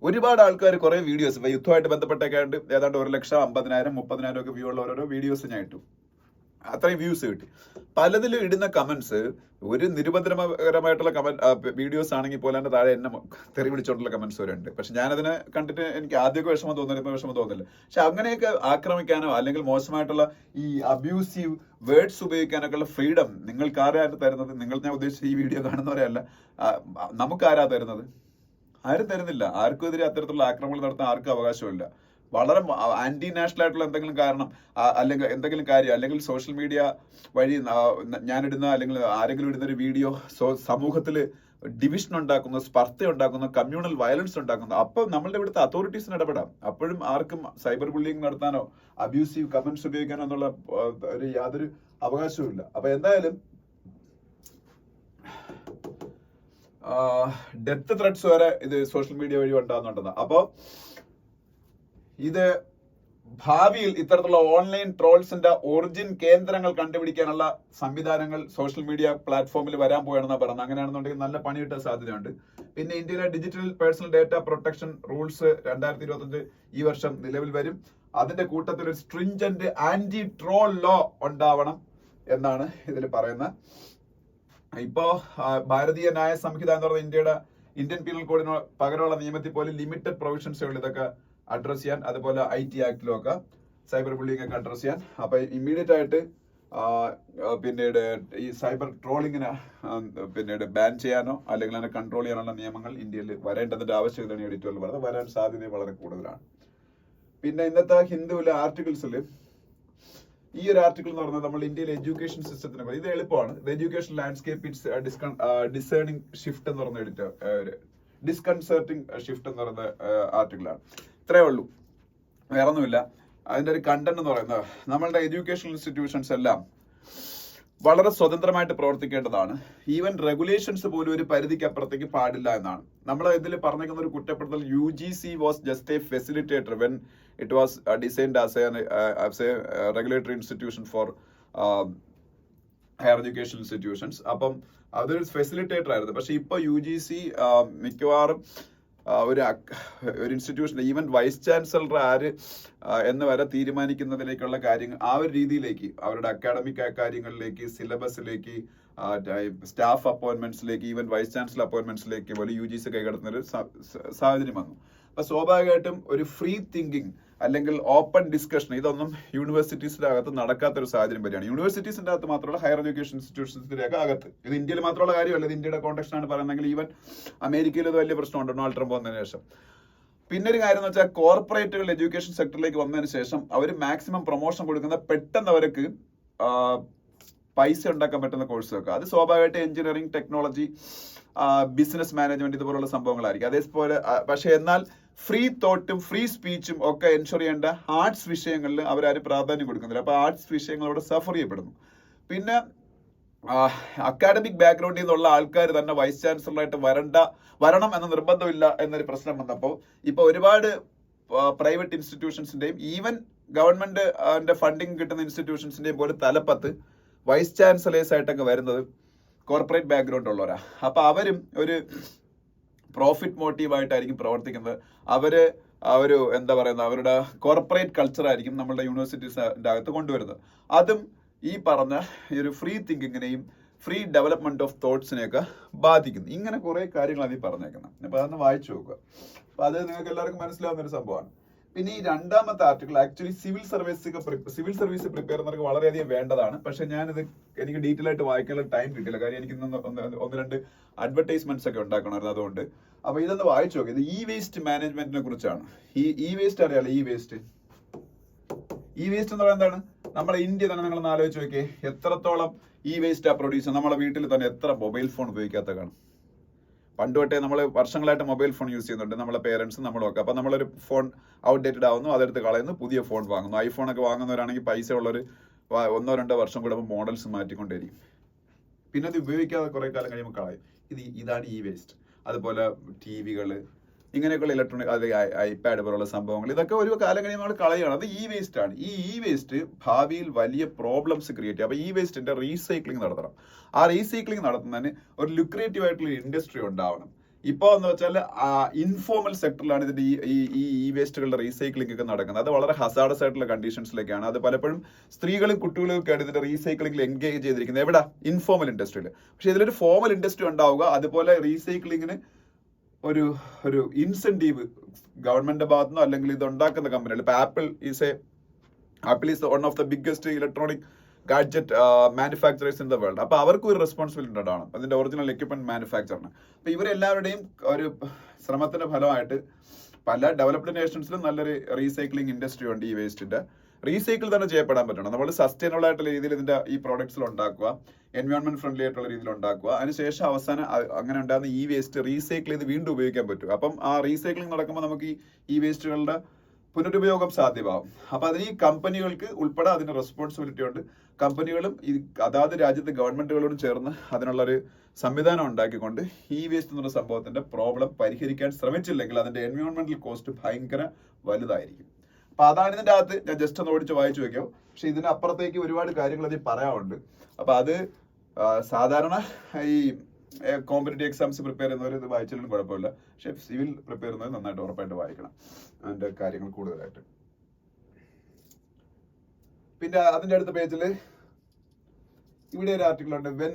ഒരുപാട് ആൾക്കാർ കുറെ വീഡിയോസ് യുദ്ധമായിട്ട് ബന്ധപ്പെട്ടൊക്കെ ഉണ്ട്. ഏതാണ്ട് 1,50,000 30,000 ഒക്കെ വ്യൂ ഉള്ള ഓരോരോ വീഡിയോസ് ഞാൻ ഇട്ടു. അത്രയും വ്യൂസ് കിട്ടി. പലതിലും ഇടുന്ന കമന്റ്സ് ഒരു നിരുപദ്രവകരമായിട്ടുള്ള വീഡിയോസ് ആണെങ്കിൽ പോലെ തന്നെ താഴെ എന്നെ തെറി പിടിച്ചോണ്ടുള്ള കമന്റ്സ് വരെ ഉണ്ട്. പക്ഷെ ഞാനതിനെ കണ്ടിട്ട് എനിക്ക് ആദ്യമൊക്കെ വിഷമം തോന്നില്ല, ഇപ്പൊ വിഷമം തോന്നില്ല. പക്ഷെ അങ്ങനെയൊക്കെ ആക്രമിക്കാനോ അല്ലെങ്കിൽ മോശമായിട്ടുള്ള ഈ അബ്യൂസീവ് വേർഡ്സ് ഉപയോഗിക്കാനൊക്കെ ഉള്ള ഫ്രീഡം നിങ്ങൾക്ക് ആരാണ് തരുന്നത്? ഞാൻ ഉദ്ദേശിച്ച ഈ വീഡിയോ കാണുന്നവരല്ല, നമുക്ക് ആരാ തരുന്നത്? ആരും തരുന്നില്ല. ആർക്കും എതിരെ അത്തരത്തിലുള്ള ആക്രമണങ്ങൾ നടത്താൻ ആർക്കും അവകാശമില്ല. വളരെ ആന്റി നാഷണൽ ആയിട്ടുള്ള എന്തെങ്കിലും കാരണം അല്ലെങ്കിൽ എന്തെങ്കിലും കാര്യം അല്ലെങ്കിൽ സോഷ്യൽ മീഡിയ വഴി ഞാനിടുന്ന അല്ലെങ്കിൽ ആരെങ്കിലും ഇടുന്ന ഒരു വീഡിയോ സമൂഹത്തിൽ ഡിവിഷൻ ഉണ്ടാക്കുന്നു, സ്പർദ്ധ ഉണ്ടാക്കുന്നു, കമ്മ്യൂണൽ വയലൻസ് ഉണ്ടാക്കുന്നു, അപ്പൊ നമ്മളുടെ ഇവിടുത്തെ അതോറിറ്റീസിന് ഇടപെടാം. അപ്പോഴും ആർക്കും സൈബർ ബുള്ളിങ് നടത്താനോ അബ്യൂസീവ് കമന്റ്സ് ഉപയോഗിക്കാനോ എന്നുള്ള യാതൊരു അവകാശവും ഇല്ല. അപ്പൊ എന്തായാലും ഡെത്ത് ത്രെഡ്സ് വരെ ഇത് സോഷ്യൽ മീഡിയ വഴി ഉണ്ടാകുന്നുണ്ടെന്ന്. അപ്പോ ഇത് ഭാവിയിൽ ഇത്തരത്തിലുള്ള ഓൺലൈൻ ട്രോൾസിന്റെ ഒറിജിൻ കേന്ദ്രങ്ങൾ കണ്ടുപിടിക്കാനുള്ള സംവിധാനങ്ങൾ സോഷ്യൽ മീഡിയ പ്ലാറ്റ്ഫോമിൽ വരാൻ പോയാണെന്നാണ് പറയുന്നത്. അങ്ങനെയാണെന്നുണ്ടെങ്കിൽ നല്ല പണി കിട്ടാൻ സാധ്യതയുണ്ട്. പിന്നെ ഇന്ത്യയിലെ digital personal data protection rules 2025 ഈ വർഷം നിലവിൽ വരും. അതിന്റെ കൂട്ടത്തിൽ ഒരു സ്ട്രിഞ്ചന്റ് ആന്റി ട്രോൾ ലോ ഉണ്ടാവണം എന്നാണ് ഇതിൽ പറയുന്നത്. ഇപ്പോ ഭാരതീയ ന്യായ സംഹിത എന്ന് പറയുന്ന ഇന്ത്യൻ പീനൽ കോഡിന് പകരമുള്ള നിയമത്തിൽ പോലും ലിമിറ്റഡ് പ്രൊവിഷൻസേ ഉള്ളൂ ഇതൊക്കെ അഡ്രസ് ചെയ്യാൻ. അതുപോലെ IT ആക്ടിലും ഒക്കെ സൈബർ ബുള്ളിങ് ഒക്കെ അഡ്രസ് ചെയ്യാൻ. അപ്പൊ ഇമ്മീഡിയറ്റ് ആയിട്ട് പിന്നീട് ഈ സൈബർ ട്രോളിങ്ങിനെ പിന്നീട് ബാൻ ചെയ്യാനോ അല്ലെങ്കിൽ അതിനെ കൺട്രോൾ ചെയ്യാനുള്ള നിയമങ്ങൾ ഇന്ത്യയിൽ വരേണ്ടതിന്റെ ആവശ്യകതയാണ് എഡിറ്റോറിയൽ പറയുന്നത്. വരാൻ സാധ്യത വളരെ കൂടുതലാണ്. പിന്നെ ഇന്നത്തെ ഹിന്ദുവിലെ ആർട്ടിക്കിൾസിൽ ഈ ഒരു ആർട്ടിക്കിൾ എന്ന് പറഞ്ഞാൽ നമ്മൾ ഇന്ത്യയിലെ എഡ്യൂക്കേഷൻ സിസ്റ്റത്തിനെ കുറിച്ച്, ഇത് എളുപ്പമാണ്. The education landscape it's discerning shift എന്ന് പറഞ്ഞ ഡിസ്കൺസേർട്ടിംഗ് ഷിഫ്റ്റ് എന്ന് പറയുന്ന ആർട്ടിക്കിളാണ്. ഇത്രയേ ഉള്ളൂ, വേറെ ഒന്നുമില്ല. അതിന്റെ ഒരു കണ്ടന്റ് എന്ന് പറയുന്നത് നമ്മളുടെ എഡ്യൂക്കേഷൻ ഇൻസ്റ്റിറ്റ്യൂഷൻസ് എല്ലാം വളരെ സ്വതന്ത്രമായിട്ട് പ്രവർത്തിക്കേണ്ടതാണ്. ഈവൻ റെഗുലേഷൻസ് പോലും ഒരു പരിധിക്ക് അപ്പുറത്തേക്ക് പാടില്ല എന്നാണ്. നമ്മൾ ഇതിൽ പറഞ്ഞിരിക്കുന്ന ഒരു കുറ്റപ്പെടുത്തൽ, UGC was just A facilitator when it was designed as A regulatory institution for higher education institutions. അപ്പം അതൊരു ഫെസിലിറ്റേറ്റർ ആയിരുന്നു. പക്ഷെ ഇപ്പൊ UGC മിക്കവാറും ഒരു ഇൻസ്റ്റിറ്റ്യൂഷൻ ഈവൻ വൈസ് ചാൻസലർ ആര് എന്ന് വരെ തീരുമാനിക്കുന്നതിലേക്കുള്ള കാര്യങ്ങൾ, ആ ഒരു രീതിയിലേക്ക് അവരുടെ അക്കാഡമിക് കാര്യങ്ങളിലേക്ക്, സിലബസിലേക്ക്, സ്റ്റാഫ് അപ്പോയിന്റ്മെന്റ്സിലേക്ക്, ഈവൻ വൈസ് ചാൻസലർ അപ്പോയിന്റ്മെന്റ്സിലേക്ക് പോലും UGC കൈകടത്തുന്ന ഒരു സാഹചര്യം വന്നു. അപ്പൊ സ്വാഭാവികമായിട്ടും ഒരു ഫ്രീ തിങ്കിങ് അല്ലെങ്കിൽ ഓപ്പൺ ഡിസ്കഷൻ ഇതൊന്നും യൂണിവേഴ്സിറ്റീസിന്റെ അകത്ത് നടക്കാത്തൊരു സാഹചര്യം വരികയാണ്. യൂണിവേഴ്സിറ്റീസിന്റെ അകത്ത് മാത്രമല്ല, ഹയർ എഡ്യൂക്കേഷൻ ഇൻസ്റ്റിറ്റ്യൂഷൻസിന്റെ അകത്ത്. ഇത് ഇന്ത്യയിൽ മാത്രമുള്ള കാര്യമല്ല, ഇത് ഇന്ത്യയുടെ കോണ്ടെക്സ്റ്റാണ് പറയുന്നതെങ്കിൽ ഈവൻ അമേരിക്കയിൽ ഇത് വലിയ പ്രശ്നമുണ്ട് ഡൊണാൾഡ് ട്രംപ് വന്നതിന് ശേഷം. പിന്നെ ഒരു കാര്യം എന്ന് വെച്ചാൽ, കോർപ്പറേറ്റുകൾ എഡ്യൂക്കേഷൻ സെക്ടറിലേക്ക് വന്നതിന് ശേഷം അവർ മാക്സിമം പ്രൊമോഷൻ കൊടുക്കുന്ന പെട്ടെന്ന് അവർക്ക് പൈസ ഉണ്ടാക്കാൻ പറ്റുന്ന കോഴ്സുകൾക്ക്. അത് സ്വാഭാവികമായിട്ട് എഞ്ചിനീയറിംഗ്, ടെക്നോളജി, ബിസിനസ് മാനേജ്മെന്റ് ഇതുപോലുള്ള സംഭവങ്ങളായിരിക്കും. അതേപോലെ പക്ഷെ എന്നാൽ ഫ്രീ തോട്ടും ഫ്രീ സ്പീച്ചും ഒക്കെ എൻഷുർ ചെയ്യേണ്ട ആർട്സ് വിഷയങ്ങളിൽ അവരാരും പ്രാധാന്യം കൊടുക്കുന്നില്ല. അപ്പൊ ആർട്സ് വിഷയങ്ങളോട് സഫർ ചെയ്യപ്പെടുന്നു. പിന്നെ അക്കാഡമിക് ബാക്ക്ഗ്രൗണ്ടിൽ നിന്നുള്ള ആൾക്കാർ തന്നെ വൈസ് ചാൻസലറായിട്ട് വരണം എന്ന നിർബന്ധമില്ല എന്നൊരു പ്രശ്നം വന്നപ്പോൾ ഇപ്പൊ ഒരുപാട് പ്രൈവറ്റ് ഇൻസ്റ്റിറ്റ്യൂഷൻസിന്റെയും ഈവൻ ഗവൺമെന്റ് ഫണ്ടിങ് കിട്ടുന്ന ഇൻസ്റ്റിറ്റ്യൂഷൻസിന്റെയും പോലെ തലപ്പത്ത് വൈസ് ചാൻസലേഴ്സ് ആയിട്ടൊക്കെ വരുന്നത് കോർപ്പറേറ്റ് ബാക്ക്ഗ്രൗണ്ട് ഉള്ളവരാ. അപ്പൊ അവരും ഒരു പ്രോഫിറ്റ് മോട്ടീവായിട്ടായിരിക്കും പ്രവർത്തിക്കുന്നത്. അവര് ഒരു എന്താ പറയുന്നത്, അവരുടെ കോർപ്പറേറ്റ് കൾച്ചർ ആയിരിക്കും നമ്മളുടെ യൂണിവേഴ്സിറ്റീസിന്റെ അകത്ത് കൊണ്ടുവരുന്നത്. അതും ഈ പറഞ്ഞ ഈ ഒരു ഫ്രീ തിങ്കിങ്ങിനെയും ഫ്രീ ഡെവലപ്മെന്റ് ഓഫ് തോട്ട്സിനെയൊക്കെ ബാധിക്കുന്നു. ഇങ്ങനെ കുറെ കാര്യങ്ങളാണ് ഈ പറഞ്ഞേക്കുന്നത്. അപ്പൊ അതൊന്ന് വായിച്ചു നോക്കുക. അപ്പൊ അത് നിങ്ങൾക്ക് എല്ലാവർക്കും മനസ്സിലാവുന്ന ഒരു സംഭവമാണ്. പിന്നെ ഈ രണ്ടാമത്തെ article actually civil service prepare ചെയ്യുന്നവർക്ക് വളരെയധികം വേണ്ടതാണ്. പക്ഷെ ഞാനിത് എനിക്ക് ഡീറ്റെയിൽ ആയിട്ട് വായിക്കാനുള്ള ടൈം കിട്ടില്ല. കാര്യം എനിക്ക് ഒന്ന് രണ്ട് അഡ്വർടൈസ്മെന്റ്സ് ഒക്കെ ഉണ്ടാക്കണമായിരുന്നു. അതുകൊണ്ട് അപ്പൊ ഇതൊന്ന് വായിച്ചു നോക്കി. ഇത് വേസ്റ്റ് മാനേജ്മെന്റിനെ കുറിച്ചാണ്. ഈ വേസ്റ്റ് അറിയാലോ, ഈ വേസ്റ്റ് എന്ന് പറയുന്നത് എന്താണ്? നമ്മുടെ ഇന്ത്യ തന്നെ നിങ്ങളൊന്ന് ആലോചിച്ച് നോക്കിയേ, എത്രത്തോളം വേസ്റ്റ് പ്രൊഡ്യൂസ് ചെയ്യുന്നത്. നമ്മുടെ വീട്ടിൽ തന്നെ എത്ര മൊബൈൽ ഫോൺ ഉപയോഗിക്കാത്ത കാണും. പണ്ട് തൊട്ടേ നമ്മൾ വർഷങ്ങളായിട്ട് മൊബൈൽ ഫോൺ യൂസ് ചെയ്യുന്നുണ്ട്, നമ്മളെ പേരൻസും നമ്മളൊക്കെ. അപ്പം നമ്മളൊരു ഫോൺ ഔട്ട്ഡേറ്റഡ് ആവുന്നു, അതെടുത്ത് കളയുന്നു, പുതിയ ഫോൺ വാങ്ങുന്നു. ഐഫോൺ ഒക്കെ വാങ്ങുന്നവരാണെങ്കിൽ പൈസ ഉള്ളൊരു 1-2 വർഷം കൂടെ മോഡൽസ് മാറ്റിക്കൊണ്ടേയിരിക്കും. പിന്നെ അത് ഉപയോഗിക്കാതെ കുറെ കാലം കഴിയുമ്പോൾ കളയും. ഇതാണ് വേസ്റ്റ്. അതുപോലെ TV-കൾ, ഇങ്ങനെയൊക്കെയുള്ള ഇലക്ട്രോണിക്, അത് ഐപാഡ് പോലുള്ള സംഭവങ്ങൾ, ഇതൊക്കെ ഒരു കാലം കഴിയുമ്പോൾ നമ്മൾ കളയുകയാണ്. അത് വേസ്റ്റ് ആണ്. ഈ വേസ്റ്റ് ഭാവിയിൽ വലിയ പ്രോബ്ലംസ് ക്രിയേറ്റ് ചെയ്യും. അപ്പൊ വേസ്റ്റിന്റെ റീസൈക്ലിംഗ് നടത്തണം. ആ റീസൈക്ലിംഗ് നടത്തുന്നതിന് ഒരു ലുക്രേറ്റീവ് ആയിട്ടുള്ള ഇൻഡസ്ട്രി ഉണ്ടാവണം. ഇപ്പോൾ എന്ന് വെച്ചാൽ ഇൻഫോർമൽ സെക്ടറിലാണ് ഇതിന്റെ ഈ വേസ്റ്റുകളുടെ റീസൈക്ലിംഗ് ഒക്കെ നടക്കുന്നത്. അത് വളരെ ഹസാഡസ് ആയിട്ടുള്ള കണ്ടീഷൻസിലേക്കാണ്. അത് പലപ്പോഴും സ്ത്രീകളും കുട്ടികളും ഒക്കെയാണ് ഇതിന്റെ റീസൈക്ലിംഗിൽ എൻഗേജ് ചെയ്തിരിക്കുന്നത്. എവിടെ? ഇൻഫോർമൽ ഇൻഡസ്ട്രിയിൽ. പക്ഷെ ഇതിലൊരു ഫോർമൽ ഇൻഡസ്ട്രി ഉണ്ടാവുക, അതുപോലെ റീസൈക്ലിങ്ങിന് ഒരു ഇൻസെന്റീവ് ഗവൺമെന്റിന്റെ ഭാഗത്തുനിന്നോ അല്ലെങ്കിൽ ഇത് ഉണ്ടാക്കുന്ന കമ്പനികൾ. ഇപ്പൊ apple is one of the biggest electronic gadget manufacturers in the world. അപ്പൊ അവർക്കും ഒരു റെസ്പോൺസിബിലിറ്റി ഉണ്ടാവണം അതിന്റെ ഒറിജിനൽ എക്യുപ്മെന്റ് മാനുഫാക്ചറിന്. അപ്പൊ ഇവരെല്ലാവരുടെയും ഒരു ശ്രമത്തിന്റെ ഫലമായിട്ട് പല ഡെവലപ്ഡ് നേഷൻസിലും നല്ലൊരു റീസൈക്ലിംഗ് ഇൻഡസ്ട്രി ഉണ്ട്. ഈ വേസ്റ്റിന്റെ റീസൈക്കിൾ തന്നെ ചെയ്യപ്പെടാൻ പറ്റണം. നമ്മൾ സസ്റ്റൈനബിൾ ആയിട്ടുള്ള രീതിയിൽ ഇതിന്റെ ഈ പ്രോഡക്ട്സിൽ ഉണ്ടാക്കുക, എൻവയോൺമെന്റ് ഫ്രണ്ട്ലി ആയിട്ടുള്ള രീതിയിൽ ഉണ്ടാക്കുക. അതിനുശേഷം അവസാനം അങ്ങനെ ഉണ്ടാകുന്ന വേസ്റ്റ് റീസൈക്കിൾ ചെയ്ത് വീണ്ടും ഉപയോഗിക്കാൻ പറ്റും. അപ്പം ആ റീസൈക്ലിംഗ് നടക്കുമ്പോൾ നമുക്ക് ഈ വേസ്റ്റുകളുടെ പുനരുപയോഗം സാധ്യമാവും. അപ്പൊ അതിന് ഈ കമ്പനികൾക്ക് ഉൾപ്പെടെ അതിന് റെസ്പോൺസിബിലിറ്റി ഉണ്ട്. കമ്പനികളും അതാത് രാജ്യത്തെ ഗവൺമെന്റുകളോടും ചേർന്ന് അതിനുള്ളൊരു സംവിധാനം ഉണ്ടാക്കിക്കൊണ്ട് വേസ്റ്റ് എന്നുള്ള സംഭവത്തിന്റെ പ്രോബ്ലം പരിഹരിക്കാൻ ശ്രമിച്ചില്ലെങ്കിൽ അതിന്റെ എൻവയോൺമെന്റൽ കോസ്റ്റ് ഭയങ്കര വലുതായിരിക്കും. അപ്പൊ അതാണ് ഇതിന്റെ അകത്ത്. ഞാൻ ജസ്റ്റ് ഒന്ന് ഓടിച്ച് വായിച്ചു വെക്കാം. പക്ഷെ ഇതിനപ്പുറത്തേക്ക് ഒരുപാട് കാര്യങ്ങൾ അതിൽ പറയാനുണ്ട്. അപ്പൊ അത് സാധാരണ ഈ കോമ്പറ്റേറ്റീവ് എക്സാംസ് പ്രിപ്പയർ ചെയ്യുന്നവർ ഇത് വായിച്ചാലും കുഴപ്പമില്ല. പക്ഷെ സിവിൽ പ്രിപ്പയർ ചെയ്യുന്നവർ നന്നായിട്ട് ഉറപ്പായിട്ട് വായിക്കണം അതിന്റെ കാര്യങ്ങൾ കൂടുതലായിട്ട്. പിന്നെ അതിന്റെ അടുത്ത പേജിൽ ഇവിടെ ഒരു ആർട്ടിക്കിൾ ഉണ്ട്, when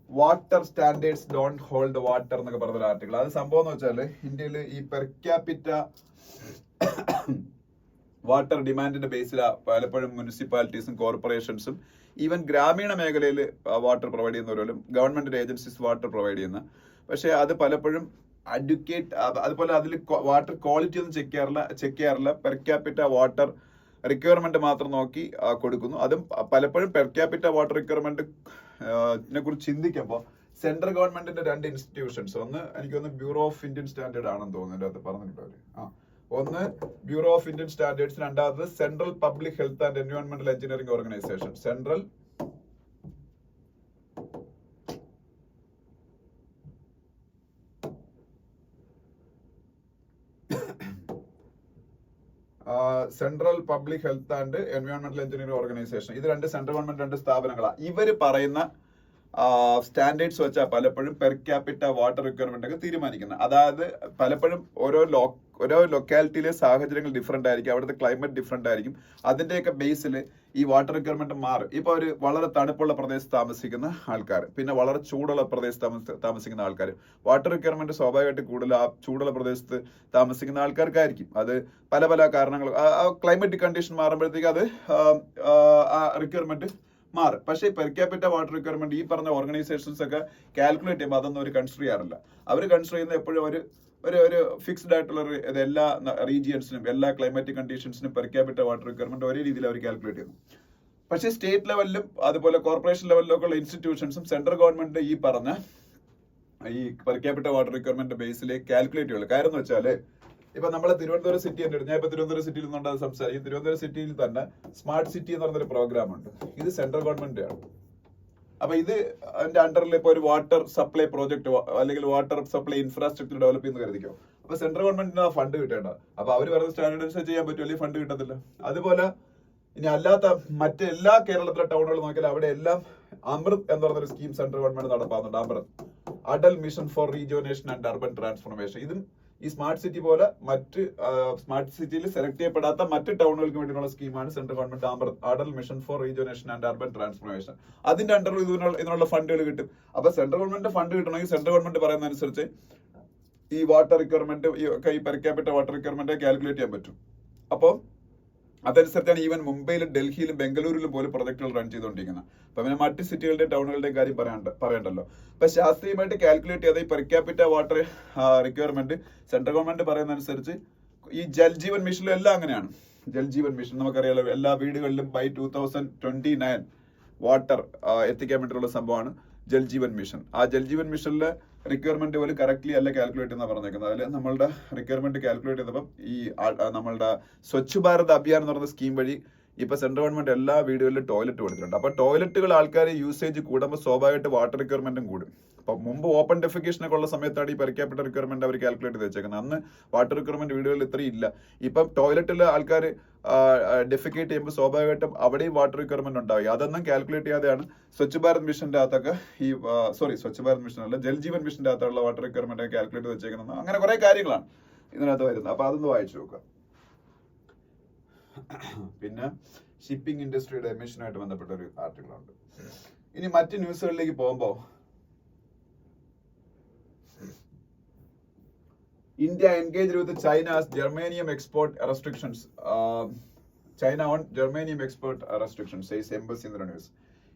water standards don't hold water എന്നൊക്കെ പറഞ്ഞൊരു ആർട്ടിക്കിൾ. അത് സംഭവം എന്ന് വെച്ചാൽ ഇന്ത്യയിൽ ഈ പെർ ക്യാപിറ്റ വാട്ടർ ഡിമാൻഡിന്റെ ബേസിൽ പലപ്പോഴും മുനിസിപ്പാലിറ്റീസും കോർപ്പറേഷൻസും ഈവൻ ഗ്രാമീണ മേഖലയിൽ വാട്ടർ പ്രൊവൈഡ് ചെയ്യുന്നവരും ഗവൺമെന്റ് ഏജൻസീസ് വാട്ടർ പ്രൊവൈഡ് ചെയ്യുന്ന. പക്ഷേ അത് പലപ്പോഴും അഡ്യൂക്കേറ്റ്, അതുപോലെ അതിൽ വാട്ടർ ക്വാളിറ്റി ഒന്നും ചെക്ക് ചെയ്യാറില്ല. പെർ ക്യാപിറ്റ വാട്ടർ റിക്വയർമെന്റ് മാത്രം നോക്കി കൊടുക്കുന്നു. അതും പലപ്പോഴും പെർ ക്യാപിറ്റ വാട്ടർ റിക്വയർമെന്റിനെ കുറിച്ച് ചിന്തിക്കുമ്പോൾ സെൻട്രൽ ഗവൺമെന്റിന്റെ 2 ഇൻസ്റ്റിറ്റ്യൂഷൻസ്, ഒന്ന് എനിക്ക് തോന്നുന്നു ബ്യൂറോ ഓഫ് ഇന്ത്യൻ സ്റ്റാൻഡേർഡ് ആണെന്ന് തോന്നുന്നു, അത് പറഞ്ഞിട്ടുണ്ട് അവര്. ഒന്ന് ബ്യൂറോ ഓഫ് ഇന്ത്യൻ സ്റ്റാൻഡേർഡ്സ്, രണ്ടാമത് സെൻട്രൽ പബ്ലിക് ഹെൽത്ത് ആൻഡ് എൻവയോൺമെന്റൽ Engineering Organisation. Central Public Health and എൻവയോൺമെന്റൽ എഞ്ചിനീയറിംഗ് ഓർഗനൈസേഷൻ. ഇത് 2 സെൻട്രൽ ഗവൺമെന്റ് 2 സ്ഥാപനങ്ങളാണ്. ഇവര് പറയുന്ന സ്റ്റാൻഡേർഡ്സ് വെച്ചാൽ പലപ്പോഴും പെർ ക്യാപിറ്റ വാട്ടർ റിക്വയർമെന്റ് ഒക്കെ തീരുമാനിക്കുന്നത്. അതായത് പലപ്പോഴും ഓരോ ലൊക്കാലിറ്റിയിലെ സാഹചര്യങ്ങൾ ഡിഫറെന്റ് ആയിരിക്കും, അവിടുത്തെ ക്ലൈമറ്റ് ഡിഫറെന്റ് ആയിരിക്കും. അതിന്റെയൊക്കെ ബേസിൽ ഈ വാട്ടർ റിക്വയർമെന്റ് മാറും. ഇപ്പൊ ഒരു വളരെ തണുപ്പുള്ള പ്രദേശത്ത് താമസിക്കുന്ന ആൾക്കാർ, പിന്നെ വളരെ ചൂടുള്ള പ്രദേശത്ത് താമസിക്കുന്ന ആൾക്കാർ, വാട്ടർ റിക്വയർമെന്റ് സ്വാഭാവികമായിട്ട് കൂടുതൽ ആ ചൂടുള്ള പ്രദേശത്ത് താമസിക്കുന്ന ആൾക്കാർക്കായിരിക്കും. അത് പല പല കാരണങ്ങൾ, ക്ലൈമറ്റ് കണ്ടീഷൻ മാറുമ്പോഴത്തേക്ക് അത് റിക്വയർമെന്റ് മാറും. പക്ഷേ പെർ ക്യാപിറ്റ വാട്ടർ റിക്വയർമെന്റ് ഈ പറഞ്ഞ ഓർഗനൈസേഷൻസ് ഒക്കെ കാൽക്കുലേറ്റ് ചെയ്യുമ്പോൾ അതൊന്നും അവർ കൺസിഡർ ചെയ്യാറില്ല. അവർ കൺസിഡർ ചെയ്യുന്നത് എപ്പോഴും ഒരു ഫിക്സ്ഡ് ആയിട്ടുള്ള എല്ലാ റീജിയൻസിനും എല്ലാ ക്ലൈമാറ്റിക് കണ്ടീഷൻസിനും പെർ ക്യാപിറ്റ വാട്ടർ റിക്വയർമെന്റ് ഒരേ രീതിയിൽ അവർ കാൽക്കുലേറ്റ് ചെയ്യുന്നു. പക്ഷേ സ്റ്റേറ്റ് ലെവലിലും അതുപോലെ കോർപ്പറേഷൻ ലെവലിലൊക്കെ ഉള്ള ഇൻസ്റ്റിറ്റ്യൂഷൻസും സെൻട്രൽ ഗവൺമെന്റ് ഈ പറഞ്ഞ ഈ പെർ ക്യാപിറ്റ വാട്ടർ റിക്വയർമെന്റ് ബേസിലേക്ക് കാൽക്കുലേറ്റ് ചെയ്യുള്ളൂ. കാര്യം എന്ന് വെച്ചാൽ ഇപ്പൊ നമ്മളെ തിരുവനന്തപുരം സിറ്റി തന്നെ, ഞാൻ ഇപ്പൊ തിരുവനന്തപുരം സിറ്റിയിൽ നിന്നുണ്ടാകുന്ന സംസാരിക്കും. തിരുവനന്തപുരം സിറ്റിയിൽ തന്നെ സ്മാർട്ട് സിറ്റി എന്ന് പറഞ്ഞൊരു പ്രോഗ്രാം ഉണ്ട്. ഇത് സെൻട്രൽ ഗവൺമെന്റ് ആണ്. അപ്പൊ ഇത് അതിന്റെ അണ്ടറിൽ ഇപ്പൊ ഒരു വാട്ടർ സപ്ലൈ പ്രോജക്ട് അല്ലെങ്കിൽ വാട്ടർ സപ്ലൈ ഇൻഫ്രാസ്ട്രക്ചർ ഡെവലപ്പ് ചെയ്യുന്ന കരുതിക്കോ. അപ്പൊ സെൻട്രൽ ഗവൺമെന്റിന് ആ ഫണ്ട് കിട്ടേണ്ട. അപ്പൊ അവർ പറയുന്ന സ്റ്റാൻഡേർഡ് അനുസരിച്ച് ചെയ്യാൻ പറ്റും, അല്ലെങ്കിൽ ഫണ്ട് കിട്ടത്തില്ല. അതുപോലെ ഇനി അല്ലാത്ത മറ്റെല്ലാ കേരളത്തിലെ ടൗണുകൾ നോക്കിയാൽ അവിടെ എല്ലാം അമൃത് എന്ന് പറഞ്ഞൊരു സ്കീം സെൻട്രൽ ഗവൺമെന്റ് നടപ്പാകുന്നുണ്ട്. Amrut, Atal mission for rejuvenation and urban transformation. ഇതും ഈ സ്മാർട്ട് സിറ്റി പോലെ മറ്റ് സ്മാർട്ട് സിറ്റിയിൽ സെലക്ട് ചെയ്യപ്പെടാത്ത മറ്റ് ടൗണുകൾക്ക് വേണ്ടിയുള്ള സ്കീമാണ് central government Amrut, Atal mission for rejuvenation and urban transformation. അതിന്റെ അണ്ടറിൽ ഇതിനുള്ള ഫണ്ടുകൾ കിട്ടും. അപ്പൊ സെൻട്രൽ ഗവൺമെന്റ് ഫണ്ട് കിട്ടണമെങ്കിൽ സെൻട്രൽ ഗവൺമെന്റ് പറയുന്ന അനുസരിച്ച് ഈ വാട്ടർ റിക്വയർമെന്റ് ഈ per capita water requirement calculate ചെയ്യാൻ പറ്റും. അപ്പം അതനുസരിച്ചാണ് ഈവൻ മുംബൈയിലും ഡൽഹിയിലും ബംഗളൂരിലും പോലും പ്രൊജക്ടുകൾ റൺ ചെയ്തുകൊണ്ടിരിക്കുന്നത്. അപ്പൊ പിന്നെ മറ്റ് സിറ്റികളുടെയും ടൗണുകളുടെയും കാര്യം പറയണ്ടല്ലോ. അപ്പൊ ശാസ്ത്രീയമായിട്ട് കാൽക്കുലേറ്റ് ചെയ്ത ഈ per capita water requirement central government പറയുന്ന അനുസരിച്ച് ഈ ജൽജീവൻ മിഷനിലും എല്ലാം അങ്ങനെയാണ്. ജൽജീവൻ മിഷൻ നമുക്കറിയാലോ, എല്ലാ വീടുകളിലും ബൈ 2029 വാട്ടർ എത്തിക്കാൻ വേണ്ടിയിട്ടുള്ള സംഭവമാണ് ജൽജീവൻ മിഷൻ. ആ ജൽജീവൻ മിഷനിലെ റിക്വയർമെന്റ് പോലും കറക്റ്റ്ലി അല്ല കാൽക്കുലേറ്റ് എന്നാണ് പറഞ്ഞേക്കുന്നത്. അതിൽ നമ്മളുടെ റിക്വയർമെന്റ് കാൽക്കുലേറ്റ് ചെയ്തപ്പം ഈ നമ്മളുടെ സ്വച്ഛ് ഭാരത് അഭിയാൻ എന്ന് പറയുന്ന സ്കീം വഴി ഇപ്പൊ സെൻട്രൽ ഗവൺമെന്റ് എല്ലാ വീടുകളിലും ടോയ്ലറ്റ് കൊടുത്തിട്ടുണ്ട്. അപ്പൊ ടോയ്ലറ്റുകൾ ആൾക്കാർ യൂസേജ് കൂടുമ്പോൾ സ്വാഭാവികമായിട്ട് വാട്ടർ റിക്വയർമെന്റും കൂടും. അപ്പൊ മുമ്പ് ഓപ്പൺ ഡെഫിക്കേഷൻ ഒക്കെ ഉള്ള സമയത്താണ് ഈ പെർ ക്യാപിറ്റ റിക്വയർമെന്റ് അവർ കാൽക്കുലേറ്റ് ചെയ്ത് വെച്ചേക്കുന്നത്. അന്ന് വാട്ടർ റിക്വയർമെന്റ് വീടുകളിൽ ഇത്രയും ഇല്ല. ഇപ്പം ടോയ്ലറ്റിൽ ആൾക്കാർ ഡെഫിക്കേറ്റ് ചെയ്യുമ്പോൾ സ്വാഭാവികമായിട്ടും അവിടെയും വാട്ടർ റിക്വയർമെന്റ് ഉണ്ടാവുക. അതൊന്നും കാൽക്കുലേറ്റ് ചെയ്യാതെയാണ് സ്വച്ഛ് ഭാരത് മിഷന്റെ അകത്തൊക്കെ ഈ സ്വച്ഛ് ഭാരത് മിഷൻ അല്ല, ജൽജീവൻ മിഷന്റെ അകത്തുള്ള വാട്ടർ റിക്വയർമെന്റ് കാൽക്കുലേറ്റ് ചെയ്ത് വെച്ചേക്കുന്നത്. അങ്ങനെ കുറെ കാര്യങ്ങളാണ് ഇതിനകത്ത് വരുന്നത്. അപ്പൊ അതൊന്ന് വായിച്ചു നോക്കുക. പിന്നെ ഷിപ്പിംഗ് ഇൻഡസ്ട്രിയുടെ എമിഷനുമായിട്ട് ബന്ധപ്പെട്ട ഒരു ആർട്ടിക്കിളുണ്ട്. ഇനി മറ്റ് ന്യൂസുകളിലേക്ക് പോകുമ്പോൾ India engaged with China's germanium export restrictions. China on germanium export restrictions, says embassy in the news.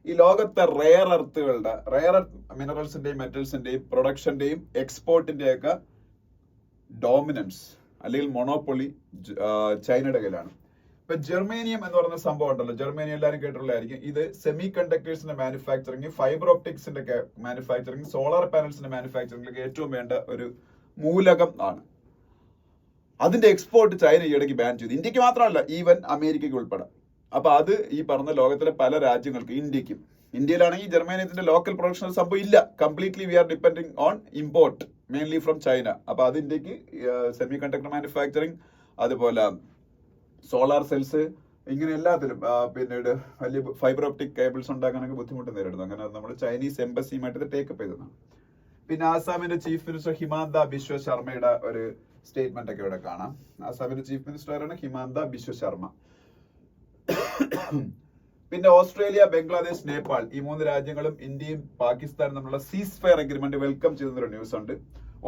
ഈ ലോകത്തെ റെയർ എർത്തുകളുടെ, റെയർ മിനറൽസിന്റെയും മെറ്റൽസിന്റെയും പ്രൊഡക്ഷന്റെയും എക്സ്പോർട്ടിന്റെയൊക്കെ ഡോമിനൻസ് അല്ലെങ്കിൽ മൊണോപ്പൊളി ചൈനയുടെ കയ്യിലാണ്. ഇപ്പൊ ജെർമേനിയം എന്ന് പറയുന്ന സംഭവം ഉണ്ടല്ലോ, ജെർമേനിയം എല്ലാവരും കേട്ടിട്ടുള്ളതായിരിക്കും. ഇത് സെമി കണ്ടക്ടേഴ്സിന്റെ മാനുഫാക്ചറിങ്, ഫൈബർ ഓപ്റ്റിക്സിന്റെ മാനുഫാക്ചറിങ്, സോളാർ പാനൽസിന്റെ മാനുഫാക്ചറിംഗിലേക്ക് ഏറ്റവും വേണ്ട ഒരു മൂലകം ആണ്. അതിന്റെ എക്സ്പോർട്ട് ചൈന ഈയിടയ്ക്ക് ബാൻ ചെയ്തു. ഇന്ത്യക്ക് മാത്രമല്ല, ഈവൻ അമേരിക്കയ്ക്ക് ഉൾപ്പെടെ. അപ്പൊ അത് ഈ പറഞ്ഞ ലോകത്തിലെ പല രാജ്യങ്ങൾക്ക്, ഇന്ത്യയിലാണെങ്കിൽ ജർമ്മനിയത്തിന്റെ ലോക്കൽ പ്രൊഡക്ഷൻ സംഭവം ഇല്ല. Completely we are depending on import mainly from China. അപ്പൊ അത് ഇന്ത്യക്ക് സെമി കണ്ടക്ടർ മാനുഫാക്ചറിങ്, അതുപോലെ സോളാർ സെൽസ്, ഇങ്ങനെ എല്ലാത്തിലും പിന്നീട് വലിയ ഫൈബർ ഓപ്റ്റിക് കേബിൾസ് ഉണ്ടാക്കാനൊക്കെ ബുദ്ധിമുട്ട് നേരിടുന്നു. അങ്ങനെ നമ്മൾ ചൈനീസ് എംബസിയുമായിട്ട് ഇത് ടേക്കപ്പ് ചെയ്തതാണ്. പിന്നെ ആസാമിന്റെ ചീഫ് മിനിസ്റ്റർ ഹിമാന്ത ബിശ്വ ശർമ്മയുടെ ഒരു സ്റ്റേറ്റ്മെന്റ് ഒക്കെ ഇവിടെ കാണാം. ആസാമിന്റെ ചീഫ് മിനിസ്റ്ററാണ് ഹിമാന്ത ബിശ്വ ശർമ്മ. പിന്നെ ഓസ്ട്രേലിയ, ബംഗ്ലാദേശ്, നേപ്പാൾ ഈ 3 രാജ്യങ്ങളും ഇന്ത്യയും പാകിസ്ഥാനും തമ്മിലുള്ള സീസ് ഫയർ അഗ്രിമെന്റ് വെൽക്കം ചെയ്യുന്നൊരു ന്യൂസ് ഉണ്ട്.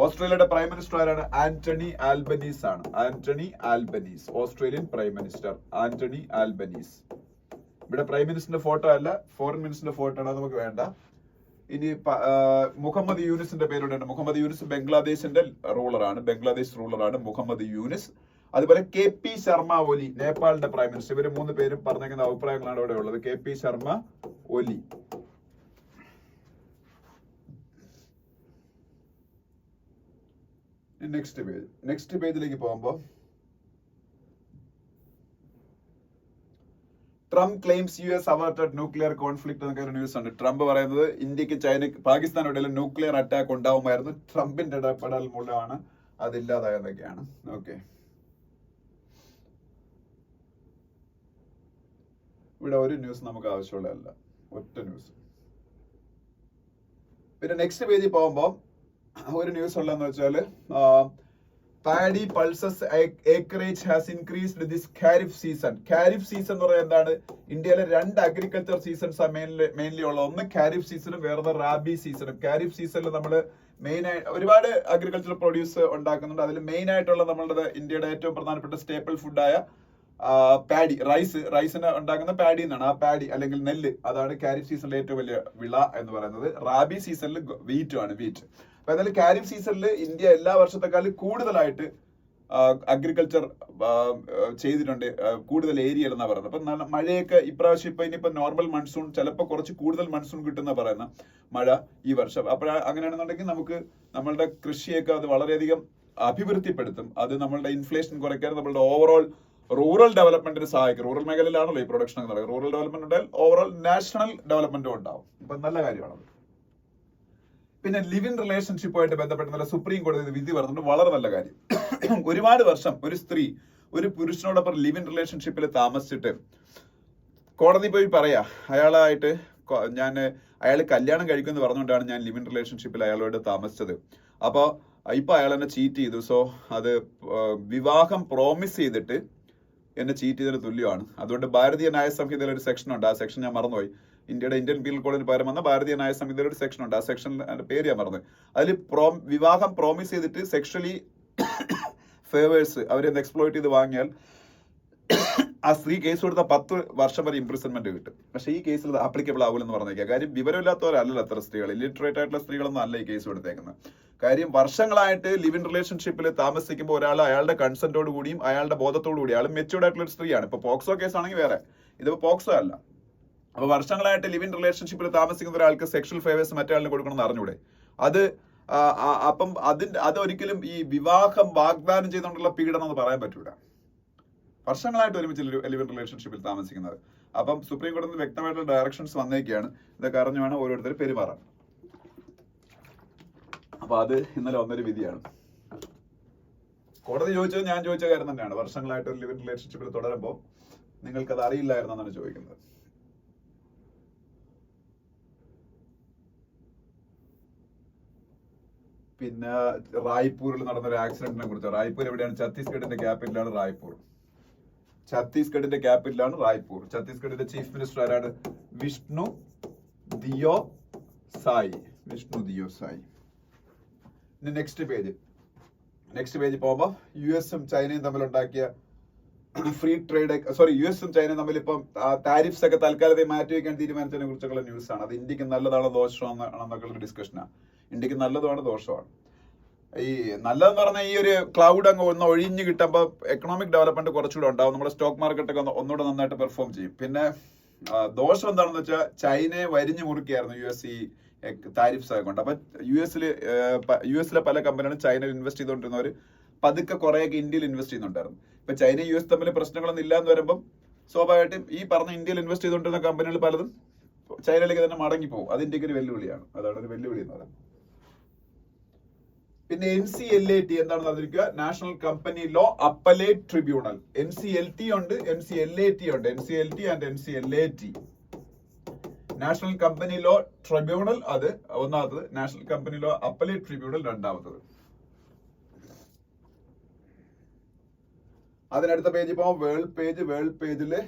ഓസ്ട്രേലിയയുടെ പ്രൈം മിനിസ്റ്റർ ആരാണ്? ആന്റണി ആൽബനീസ് ആണ്. Anthony Albanese, Australian prime minister Anthony Albanese. ഇവിടെ പ്രൈം മിനിസ്റ്ററിന്റെ ഫോട്ടോ അല്ല, ഫോറിൻ മിനിസ്റ്ററിന്റെ ഫോട്ടോ ആണ് നമുക്ക് വേണ്ട. ഇനി മുഹമ്മദ് യൂനിസിന്റെ പേരുണ്ട്. മുഹമ്മദ് യൂനിസ് ബംഗ്ലാദേശിന്റെ ബംഗ്ലാദേശ് റൂളറാണ് മുഹമ്മദ് യൂനിസ്. അതുപോലെ KP Sharma Oli, നേപ്പാളിന്റെ prime minister. ഇവര് 3 പേരും പറഞ്ഞിരിക്കുന്ന അഭിപ്രായങ്ങളാണ് ഇവിടെ ഉള്ളത്. KP ശർമ്മ ഒലി. നെക്സ്റ്റ് പേജിലേക്ക് പോകുമ്പോൾ Trump claims US averted nuclear conflict എന്നൊക്കെ ഒരു ന്യൂസ് ഉണ്ട്. ട്രംപ് പറയുന്നത് ഇന്ത്യക്ക് പാകിസ്ഥാനും ഇടയിൽ ന്യൂക്ലിയർ അറ്റാക്ക് ഉണ്ടാവുമായിരുന്നു, ട്രംപിന്റെ ഇടപെടൽ മൂലമാണ് അതില്ലാതായെന്നൊക്കെയാണ്. ഓക്കെ, ഇവിടെ ഒരു ന്യൂസ് നമുക്ക് ആവശ്യമുള്ളതല്ല, ഒറ്റ ന്യൂസ്. പിന്നെ നെക്സ്റ്റ് പേജിൽ പോകുമ്പോൾ ഒരു ന്യൂസ് ഉള്ളതെന്ന് വെച്ചാല് paddy pulses acreage has increased this kharif season. Kharif season എന്ന് പറയുന്നത് എന്താണ്? ഇന്ത്യയിലെ 2 അഗ്രികൾച്ചർ സീസൺസ് മെയിൻലി ഉള്ളത്. ഒന്ന് ഖാരിഫ് സീസണും വേറെ റാബി സീസണും. ഖാരിഫ് സീസണിൽ നമ്മൾ മെയിനായി ഒരുപാട് അഗ്രികൾച്ചർ പ്രൊഡ്യൂസ് ഉണ്ടാക്കുന്നുണ്ട്. അതിൽ മെയിൻ ആയിട്ടുള്ള നമ്മളുടെ ഇന്ത്യയുടെ ഏറ്റവും പ്രധാനപ്പെട്ട സ്റ്റേപ്പിൾ ഫുഡായ പാഡി, റൈസിന് ഉണ്ടാക്കുന്ന പാഡി എന്നാണ്. ആ പാഡി അല്ലെങ്കിൽ നെല്ല്, അതാണ് ഖാരിഫ് സീസണിലെ ഏറ്റവും വലിയ വിള എന്ന് പറയുന്നത്. റാബി സീസണിൽ വീറ്റ്. അപ്പൊ എന്നാലും ഖാരിഫ് സീസണിൽ ഇന്ത്യ എല്ലാ വർഷത്തെക്കാളും കൂടുതലായിട്ട് അഗ്രികൾച്ചർ ചെയ്തിട്ടുണ്ട്, കൂടുതൽ ഏരിയയിൽ എന്നാ പറയുന്നത്. അപ്പൊ മഴയൊക്കെ ഇപ്രാവശ്യം ഇനിയിപ്പോ നോർമൽ മൺസൂൺ, ചിലപ്പോൾ കുറച്ച് കൂടുതൽ മൺസൂൺ കിട്ടുന്ന പറയുന്ന മഴ ഈ വർഷം. അപ്പോൾ അങ്ങനെയാണെന്നുണ്ടെങ്കിൽ നമുക്ക് നമ്മളുടെ കൃഷിയൊക്കെ അത് വളരെയധികം അഭിവൃദ്ധിപ്പെടുത്തും. അത് നമ്മളുടെ ഇൻഫ്ലേഷൻ കുറയ്ക്കാൻ, നമ്മളുടെ ഓവറോൾ റൂറൽ ഡെവലപ്മെന്റിന് സഹായിക്കും. റൂറൽ മേഖലയിലാണല്ലോ ഈ പ്രൊഡക്ഷൻ എന്ന് പറയുന്നത്. റൂറൽ ഡെവലപ്മെന്റ് ഉണ്ടായാൽ ഓവറോൾ നാഷണൽ ഡെവലപ്മെന്റും ഉണ്ടാവും. ഇപ്പൊ നല്ല കാര്യമാണത്. പിന്നെ ലിവ് ഇൻ റിലേഷൻഷിപ്പുമായിട്ട് ബന്ധപ്പെട്ട് നല്ല സുപ്രീം കോടതി വിധി പറഞ്ഞിട്ട് വളരെ നല്ല കാര്യം. ഒരുപാട് വർഷം ഒരു സ്ത്രീ ഒരു പുരുഷനോടൊപ്പം ലിവ് ഇൻ റിലേഷൻഷിപ്പിൽ താമസിച്ചിട്ട് കോടതി പോയി പറയാ, അയാൾ കല്യാണം കഴിക്കുമെന്ന് പറഞ്ഞുകൊണ്ടാണ് ഞാൻ ലിവ് ഇൻ റിലേഷൻഷിപ്പിൽ അയാളോട് താമസിച്ചത്. അപ്പോൾ ഇപ്പൊ അയാൾ എന്നെ ചീറ്റ് ചെയ്തു. സോ അത് വിവാഹം പ്രോമിസ് ചെയ്തിട്ട് എന്നെ ചീറ്റ് ചെയ്തതിന് തുല്യമാണ്. അതുകൊണ്ട് ഭാരതീയ ന്യായ സംഹിതയിൽ ഒരു സെക്ഷൻ ഉണ്ട്. ആ സെക്ഷൻ ഞാൻ മറന്നുപോയി. ഇന്ത്യൻ പീനൽ കോഡിന് പകരം വന്ന ഭാരതീയ ന്യായ സംഹിതയിൽ ഒരു സെക്ഷൻ ഉണ്ട്. ആ സെക്ഷനിൽ പേര് ഞാൻ മറന്നു. അതിൽ വിവാഹം പ്രോമിസ് ചെയ്തിട്ട് സെക്ഷലി ഫേവേഴ്സ് അവരെന്ത് എക്സ്പ്ലോയിറ്റ് ചെയ്ത് വാങ്ങിയാൽ ആ സ്ത്രീ കേസ് കൊടുത്ത 10 വർഷം വരെ ഇംപ്രിസൺമെന്റ് കിട്ടും. പക്ഷേ ഈ കേസിൽ ആപ്ലിക്കബിൾ ആവില്ലെന്ന് പറഞ്ഞേക്കുക. കാര്യം വിവരമില്ലാത്തവരല്ലല്ലോ അത്ര സ്ത്രീകൾ, ഇല്ലിറ്ററേറ്റ് ആയിട്ടുള്ള സ്ത്രീകളൊന്നും അല്ല ഈ കേസ് കൊടുത്തേക്കുന്നത്. കാര്യം വർഷങ്ങളായിട്ട് ലിവ് ഇൻ റിലേഷൻഷിപ്പിൽ താമസിക്കുമ്പോൾ ഒരാൾ അയാളുടെ കൺസെന്റോട് കൂടിയും അയാളുടെ ബോധത്തോടു കൂടി, അയാൾ മെച്യൂർഡ് ആയിട്ടുള്ള ഒരു സ്ത്രീയാണ്. ഇപ്പൊ പോക്സോ കേസ് ആണെങ്കിൽ വേറെ, ഇതിപ്പോ പോക്സോ അല്ല. അപ്പൊ വർഷങ്ങളായിട്ട് ലിവ് ഇൻ റിലേഷൻഷിപ്പിൽ താമസിക്കുന്ന ഒരാൾക്ക് സെക്ഷൽ ഫേവേഴ്സ് മറ്റൊരാളിന് കൊടുക്കണമെന്ന് അറിഞ്ഞൂടെ? അപ്പം അതൊരിക്കലും ഈ വിവാഹം വാഗ്ദാനം ചെയ്തുകൊണ്ടുള്ള പീഡനം എന്ന് പറയാൻ പറ്റൂല. വർഷങ്ങളായിട്ട് ഒരുമിച്ച് ലിവ് ഇൻ റിലേഷൻഷിപ്പിൽ താമസിക്കുന്നത്. അപ്പം സുപ്രീം കോടതി വ്യക്തമായിട്ടുള്ള ഡയറക്ഷൻസ് വന്നേക്കാണ്. ഇതൊക്കെ അറിഞ്ഞു വേണം ഓരോരുത്തർ പെരുമാറാൻ. അപ്പൊ അത് ഇന്നലെ വന്നൊരു വിധിയാണ്. കോടതി ചോദിച്ചത് ഞാൻ ചോദിച്ച കാര്യം തന്നെയാണ്. വർഷങ്ങളായിട്ട് ഒരു ലിവ് ഇൻ റിലേഷൻഷിപ്പിൽ തുടരുമ്പോൾ നിങ്ങൾക്കത് അറിയില്ലായിരുന്നു എന്നാണ് ചോദിക്കുന്നത്. പിന്നെ റായ്പൂരിൽ നടന്ന ഒരു ആക്സിഡന്റിനെ കുറിച്ച്. റായ്പൂർ എവിടെയാണ്? ഛത്തീസ്ഗഡിന്റെ ക്യാപിറ്റലാണ് റായ്പൂർ. ഛത്തീസ്ഗഡിന്റെ ചീഫ് മിനിസ്റ്റർ ആരാണ്? വിഷ്ണു ദിയോ സായി. ഇനി നെക്സ്റ്റ് പേജ് പോകുമ്പോൾ US-ഉം ചൈനയും തമ്മിലുണ്ടാക്കിയ ഫ്രീ ട്രേഡ്, US-ഉം ചൈനയും തമ്മിൽ ഇപ്പം താരിഫ്സ് ഒക്കെ തൽക്കാലത്തെ മാറ്റി വയ്ക്കാൻ തീരുമാനിച്ചതിനെ കുറിച്ചുള്ള ന്യൂസാണ്. അത് ഇന്ത്യക്ക് നല്ലതാണോ ദോഷമാണെന്നൊക്കെ ഉള്ള ഡിസ്കഷനാണ്. ഇന്ത്യക്ക് നല്ലതുമാണ് ദോഷമാണ്. ഈ നല്ലതെന്ന് പറഞ്ഞാൽ ഈ ഒരു ക്ലൗഡ് അങ്ങ് ഒന്ന് ഒഴിഞ്ഞു കിട്ടുമ്പോൾ എക്കണോമിക് ഡെവലപ്മെന്റ് കുറച്ചുകൂടെ ഉണ്ടാവും. നമ്മുടെ സ്റ്റോക്ക് മാർക്കറ്റൊക്കെ ഒന്നുകൂടെ നന്നായിട്ട് പെർഫോം ചെയ്യും. പിന്നെ ദോഷം എന്താണെന്ന് വെച്ചാൽ ചൈനയെ വരിഞ്ഞു മുറുക്കിയായിരുന്നു US ഈ താരിഫ്സ് ആയിക്കൊണ്ട്. അപ്പൊ യുഎസിലെ പല കമ്പനികളും ചൈനയിൽ ഇൻവെസ്റ്റ് ചെയ്തുകൊണ്ടിരുന്നവർ പതുക്കെ കുറേയൊക്കെ ഇന്ത്യയിൽ ഇൻവെസ്റ്റ് ചെയ്യുന്നുണ്ടായിരുന്നു. ഇപ്പൊ ചൈന US തമ്മിൽ പ്രശ്നങ്ങളൊന്നും ഇല്ലാന്ന് വരുമ്പം സ്വാഭാവികമായിട്ടും ഈ പറഞ്ഞ ഇന്ത്യയിൽ ഇൻവെസ്റ്റ് ചെയ്തുകൊണ്ടിരുന്ന കമ്പനികൾ പലതും ചൈനയിലേക്ക് തന്നെ മടങ്ങി പോകും. അത് ഇന്ത്യക്ക് ഒരു വെല്ലുവിളിയാണ്. അതാണ് ഒരു വെല്ലുവിളി എന്ന് പറയുന്നത്. പിന്നെ NCLAT എന്താണെന്ന് പറഞ്ഞിരിക്കുക? National Company Law Appellate Tribunal. NCLT ഉണ്ട്, NCLAT ഉണ്ട്. NCLT ആൻഡ് NCLAT. National Company Law Tribunal അത് ഒന്നാമത്തത്, National Company Law Appellate Tribunal രണ്ടാമത്തത്. അതിനടുത്ത പേജ് പോകുമ്പോൾ വേൾഡ് പേജില്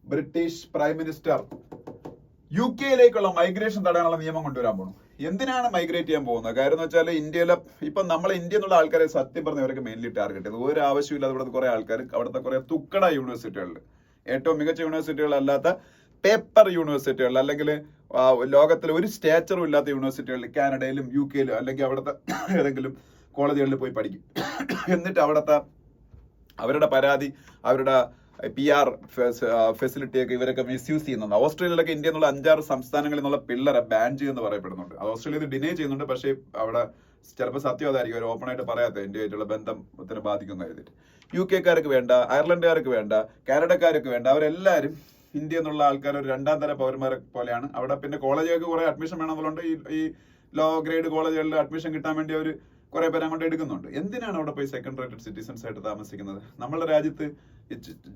ബ്രിട്ടീഷ് പ്രൈം മിനിസ്റ്റർ UK-യിലേക്കുള്ള മൈഗ്രേഷൻ തടയാനുള്ള നിയമം കൊണ്ടുവരാൻ പോകണം. എന്തിനാണ് മൈഗ്രേറ്റ് ചെയ്യാൻ പോകുന്നത്? കാര്യം എന്ന് വെച്ചാൽ ഇന്ത്യയിലെ ഇപ്പം നമ്മളെ ഇന്ത്യ എന്നുള്ള ആൾക്കാരെ സത്യം പറഞ്ഞവരൊക്കെ മെയിൻലി ടാർഗറ്റ് ചെയ്ത് ഒരു ആവശ്യമില്ലാതെ ഇവിടുത്തെ കുറെ ആൾക്കാർ അവിടുത്തെ കുറെ തുക്കട യൂണിവേഴ്സിറ്റികളിൽ, ഏറ്റവും മികച്ച യൂണിവേഴ്സിറ്റികളല്ലാത്ത പേപ്പർ യൂണിവേഴ്സിറ്റികളിൽ അല്ലെങ്കിൽ ലോകത്തിൽ ഒരു സ്റ്റാച്ചറും ഇല്ലാത്ത യൂണിവേഴ്സിറ്റികളിൽ കാനഡയിലും UK അല്ലെങ്കിൽ അവിടുത്തെ ഏതെങ്കിലും കോളേജുകളിൽ പോയി പഠിക്കും. എന്നിട്ട് അവിടുത്തെ അവരുടെ പരാതി, അവരുടെ PR ഫെസിലിറ്റിയൊക്കെ ഇവരൊക്കെ മിസ്യൂസ് ചെയ്യുന്നുണ്ട്. ഓസ്ട്രേലിയയിലൊക്കെ ഇന്ത്യ എന്നുള്ള 5-6 സംസ്ഥാനങ്ങളിൽ നിന്നുള്ള പിള്ളേരെ ബാൻ ചെയ്യുമെന്ന് പറയപ്പെടുന്നുണ്ട്. അത് ഓസ്ട്രേലിയ ഇത് ഡിനേ ചെയ്യുന്നുണ്ട്. പക്ഷേ അവിടെ ചിലപ്പോൾ സത്യമായിരിക്കും, അവർ ഓപ്പണായിട്ട് പറയാത്ത ഇന്ത്യയായിട്ടുള്ള ബന്ധത്തിന് ബാധിക്കുന്ന കരുതിയിട്ട്. UK വേണ്ട, അയർലൻഡുകാർക്ക് വേണ്ട, കാനഡക്കാർക്ക് വേണ്ട, അവരെല്ലാവരും ഇന്ത്യ എന്നുള്ള ആൾക്കാർ ഒരു 2ാം തര പൗരന്മാരെ പോലെയാണ്. അവിടെ പിന്നെ കോളേജുകൾക്ക് കുറെ അഡ്മിഷൻ വേണമെന്നുള്ളതുകൊണ്ട് ഈ ലോ ഗ്രേഡ് കോളേജുകളിൽ അഡ്മിഷൻ കിട്ടാൻ വേണ്ടി അവർ കുറെ പേരെ അങ്ങോട്ട് എടുക്കുന്നുണ്ട്. എന്തിനാണ് അവിടെ പോയി സെക്കൻഡ് റേറ്റഡ് സിറ്റിസൺസ് ആയിട്ട് താമസിക്കുന്നത്? നമ്മുടെ രാജ്യത്ത്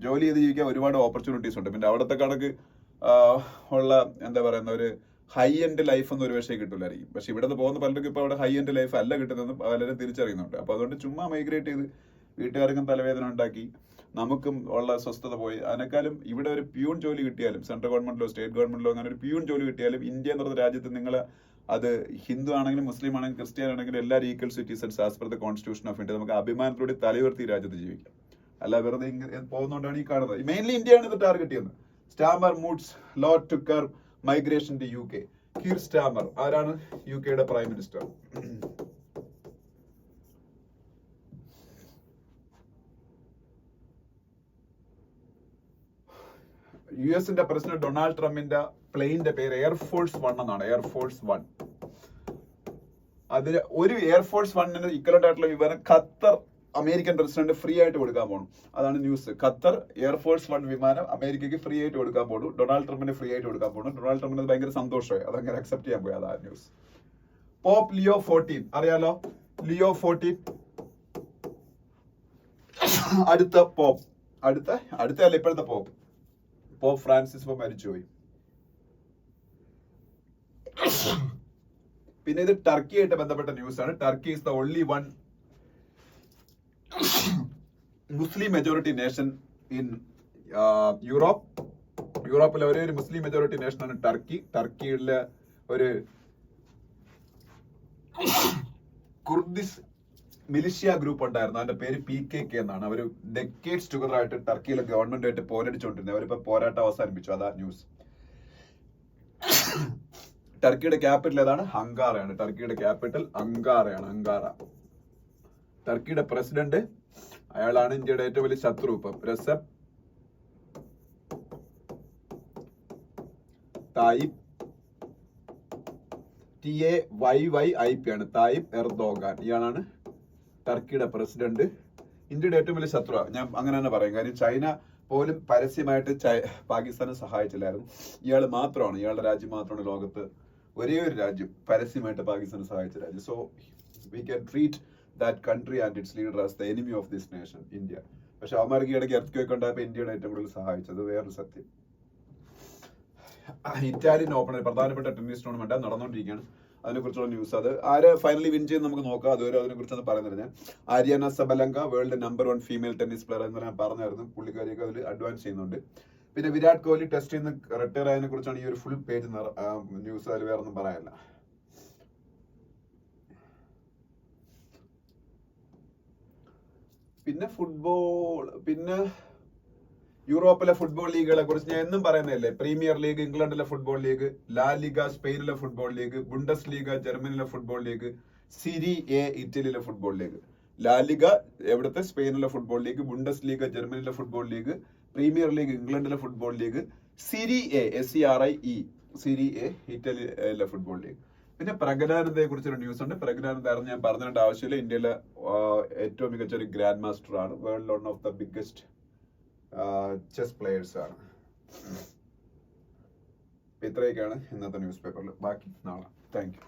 ജോലി ചെയ്ത് ജീവിക്കാൻ ഒരുപാട് ഓപ്പർച്യൂണിറ്റീസ് ഉണ്ട്. പിന്നെ അവിടുത്തെ കണക്ക് ഉള്ള എന്താ പറയുന്ന ഒരു ഹൈ എൻഡ് ലൈഫ് ഒന്നും ഒരു പക്ഷേ കിട്ടില്ലായിരിക്കും. പക്ഷെ ഇവിടെ നിന്ന് പോകുന്ന പലർക്കും ഇപ്പോൾ അവിടെ ഹൈ എൻഡ് ലൈഫ് അല്ല കിട്ടുന്നതെന്ന് പലരും തിരിച്ചറിയുന്നുണ്ട്. അപ്പോൾ അതുകൊണ്ട് ചുമ്മാ മൈഗ്രേറ്റ് ചെയ്ത് വീട്ടുകാർക്കും തലവേദന ഉണ്ടാക്കി നമുക്കും ഉള്ള സ്വസ്ഥത പോയി. അതിനേക്കാളും ഇവിടെ ഒരു പ്യൂൺ ജോലി കിട്ടിയാലും, സെൻട്രൽ ഗവൺമെന്റിലോ സ്റ്റേറ്റ് ഗവൺമെന്റിലോ അങ്ങനെ ഒരു പ്യൂൺ ജോലി കിട്ടിയാലും, ഇന്ത്യ എന്ന് പറഞ്ഞ രാജ്യത്ത് നിങ്ങൾ അത് ഹിന്ദു ആണെങ്കിലും മുസ്ലിം ആണെങ്കിലും ക്രിസ്ത്യൻ ആണെങ്കിലും എല്ലാവരും equal citizens as per the constitution of India. നമുക്ക് അഭിമാനത്തോടെ തലയുയർത്തി ഈ രാജ്യത്ത് ജീവിക്കാം. അല്ല വെറുതെ പോകുന്നതുകൊണ്ടാണ് ഈ കാണുന്നത്. മെയിൻലി ഇന്ത്യയാണ് ഇത് ടാർഗറ്റ് ചെയ്യുന്നത്. Starmer moots law to curb migration to UK. Keir Starmer ആരാണ്? UK prime minister. US president Donald ട്രംപിന്റെ പ്ലെയിനിന്റെ പേര് എയർഫോഴ്സ് 1 എന്നാണ്. എയർഫോഴ്സ് 1. അതിന് ഒരു എയർഫോഴ്സ് 1 ഇക്വലന്റ് ആയിട്ടുള്ള വിമാനം ഖത്തർ അമേരിക്കൻ പ്രസിഡന്റ് ഫ്രീ ആയിട്ട് കൊടുക്കാൻ പോകണം. അതാണ് ന്യൂസ്. ഖത്തർ എയർഫോഴ്സ് 1 വിമാനം അമേരിക്കയ്ക്ക് ഫ്രീ ആയിട്ട് കൊടുക്കാൻ പോകുന്നു. ഡൊണാൾഡ് ട്രംപിന് ഫ്രീ ആയിട്ട് കൊടുക്കാൻ പോകുന്നു. ഡൊണാൾഡ് ട്രംപിന് അത് ഭയങ്കര സന്തോഷമായി. അതങ്ങനെ അക്സെപ്റ്റ് ചെയ്യാൻ പോയി. അതാണ് ന്യൂസ്. പോപ്പ് ലിയോ 14 അറിയാലോ? ലിയോ 14 അടുത്ത പോപ്പ്. അടുത്തല്ല ഇപ്പോഴത്തെ പോപ്പ്. പോപ്പ് ഫ്രാൻസിസ് ഇപ്പൊ മരിച്ചുപോയി. പിന്നെ ഇത് ടർക്കിയായിട്ട് ബന്ധപ്പെട്ട ന്യൂസ് ആണ്. Turkey is the only one Muslim majority nation in Europe. യൂറോപ്പിലെ ഒരേ ഒരു മുസ്ലിം മെജോറിറ്റി നേഷനാണ് ടർക്കി. ടർക്കിയിലെ ഒരു കുർദിസ് മിലിഷ്യ ഗ്രൂപ്പ് ഉണ്ടായിരുന്നു. അതിന്റെ പേര് PKK എന്നാണ്. അവർ ഡെക്കേഡ്സ് ടുഗദർ ആയിട്ട് ടർക്കിയിലെ ഗവൺമെന്റുമായിട്ട് പോരടിച്ചുകൊണ്ടിരുന്നത്. അവരിപ്പോ പോരാട്ടം അവസാനിപ്പിച്ചു. അതാ ന്യൂസ്. ടർക്കിയുടെ ക്യാപിറ്റൽ ഏതാണ്? അങ്കാറയാണ്. ടർക്കിയുടെ ക്യാപിറ്റൽ അങ്കാറയാണ്. അങ്കാറ. ടർക്കിയുടെ പ്രസിഡന്റ് അയാളാണ് ഇന്ത്യയുടെ ഏറ്റവും വലിയ ശത്രു. ഇപ്പം റെസെപ് തായിപ്പ് TAYYIP ആണ്. തായിപ്പ് എർദോഗാൻ. ഇയാളാണ് ടർക്കിയുടെ പ്രസിഡന്റ്. ഇന്ത്യയുടെ ഏറ്റവും വലിയ ശത്രു. ഞാൻ അങ്ങനെ തന്നെ പറയും. കാര്യം ചൈന പോലും പരസ്യമായിട്ട് പാകിസ്ഥാനെ സഹായിച്ചില്ലായിരുന്നു. ഇയാൾ മാത്രമാണ്, ഇയാളുടെ രാജ്യം മാത്രമാണ് ലോകത്ത് ഒരേ ഒരു രാജ്യം പരസ്യമായിട്ട് പാകിസ്ഥാനെ സഹായിച്ച രാജ്യം. So we can treat that country and it's leader as the enemy of this nation, India. പക്ഷെ അവന്മാർക്ക് ഇടയ്ക്ക് എർത്ത് ഉണ്ടായപ്പോൾ ഇന്ത്യയുടെ ഏറ്റവും കൂടുതൽ സഹായിച്ചത് വേറൊരു സത്യം. ഇറ്റാലിയൻ ഓപ്പൺ പ്രധാനപ്പെട്ട ടെന്നീസ് ടൂർണമെന്റ് നടന്നുകൊണ്ടിരിക്കുകയാണ്. അതിനെക്കുറിച്ചുള്ള ന്യൂസ്. അത് ആര് ഫൈനലി വിൻ ചെയ്യുന്ന നമുക്ക് നോക്കാം. അതുവരെ അതിനെക്കുറിച്ചൊന്ന് പറയുന്നത് ഞാൻ. Aryna Sabalenka world number 1 female tennis player എന്ന് ഞാൻ പറഞ്ഞായിരുന്നു. പുള്ളിക്കാരിയൊക്കെ അതിൽ അഡ്വാൻസ് ചെയ്യുന്നുണ്ട്. പിന്നെ വിരാട് കോഹ്ലി ടെസ്റ്റിൽ നിന്ന് റിട്ടയർ ആയതിനെ കുറിച്ചാണ് ഈ ഒരു ഫുൾ പേജ് ന്യൂസ്. അതിൽ വേറെ ഒന്നും പറയാനില്ല. പിന്നെ ഫുട്ബോൾ, പിന്നെ യൂറോപ്പിലെ ഫുട്ബോൾ ലീഗുകളെ കുറിച്ച് ഞാൻ എന്നും പറയുന്നില്ലേ. പ്രീമിയർ ലീഗ് ഇംഗ്ലണ്ടിലെ ഫുട്ബോൾ ലീഗ്, ലാ ലിഗ സ്പെയിനിലെ ഫുട്ബോൾ ലീഗ്, ബുണ്ടസ് ലീഗ ജർമ്മനിയിലെ ഫുട്ബോൾ ലീഗ്, സിരി എ ഇറ്റലിയിലെ ഫുട്ബോൾ ലീഗ്. ലാ ലിഗ എവിടുത്തെ? സ്പെയിനിലെ ഫുട്ബോൾ ലീഗ്, ബുണ്ടസ് ലീഗ ജർമ്മനിയിലെ ഫുട്ബോൾ ലീഗ്, പ്രീമിയർ ലീഗ് ഇംഗ്ലണ്ടിലെ football league, Serie A SERIE Serie A ഇറ്റലിയിലെ football league. പിന്നെ പ്രഗ്നാനന്ദയെ കുറിച്ചൊരു ന്യൂസ് ഉണ്ട്. പ്രഗ്നാനന്ദ ആയിരുന്നു ഞാൻ പറഞ്ഞിട്ട് ആവശ്യമില്ല. ഇന്ത്യയിലെ ഏറ്റവും മികച്ച ഒരു ഗ്രാൻഡ് മാസ്റ്റർ ആണ്. World one of the biggest chess players ആണ്. ഇത്രയൊക്കെയാണ് ഇന്നത്തെ ന്യൂസ് പേപ്പറിൽ. ബാക്കി നാളെ. Thank you.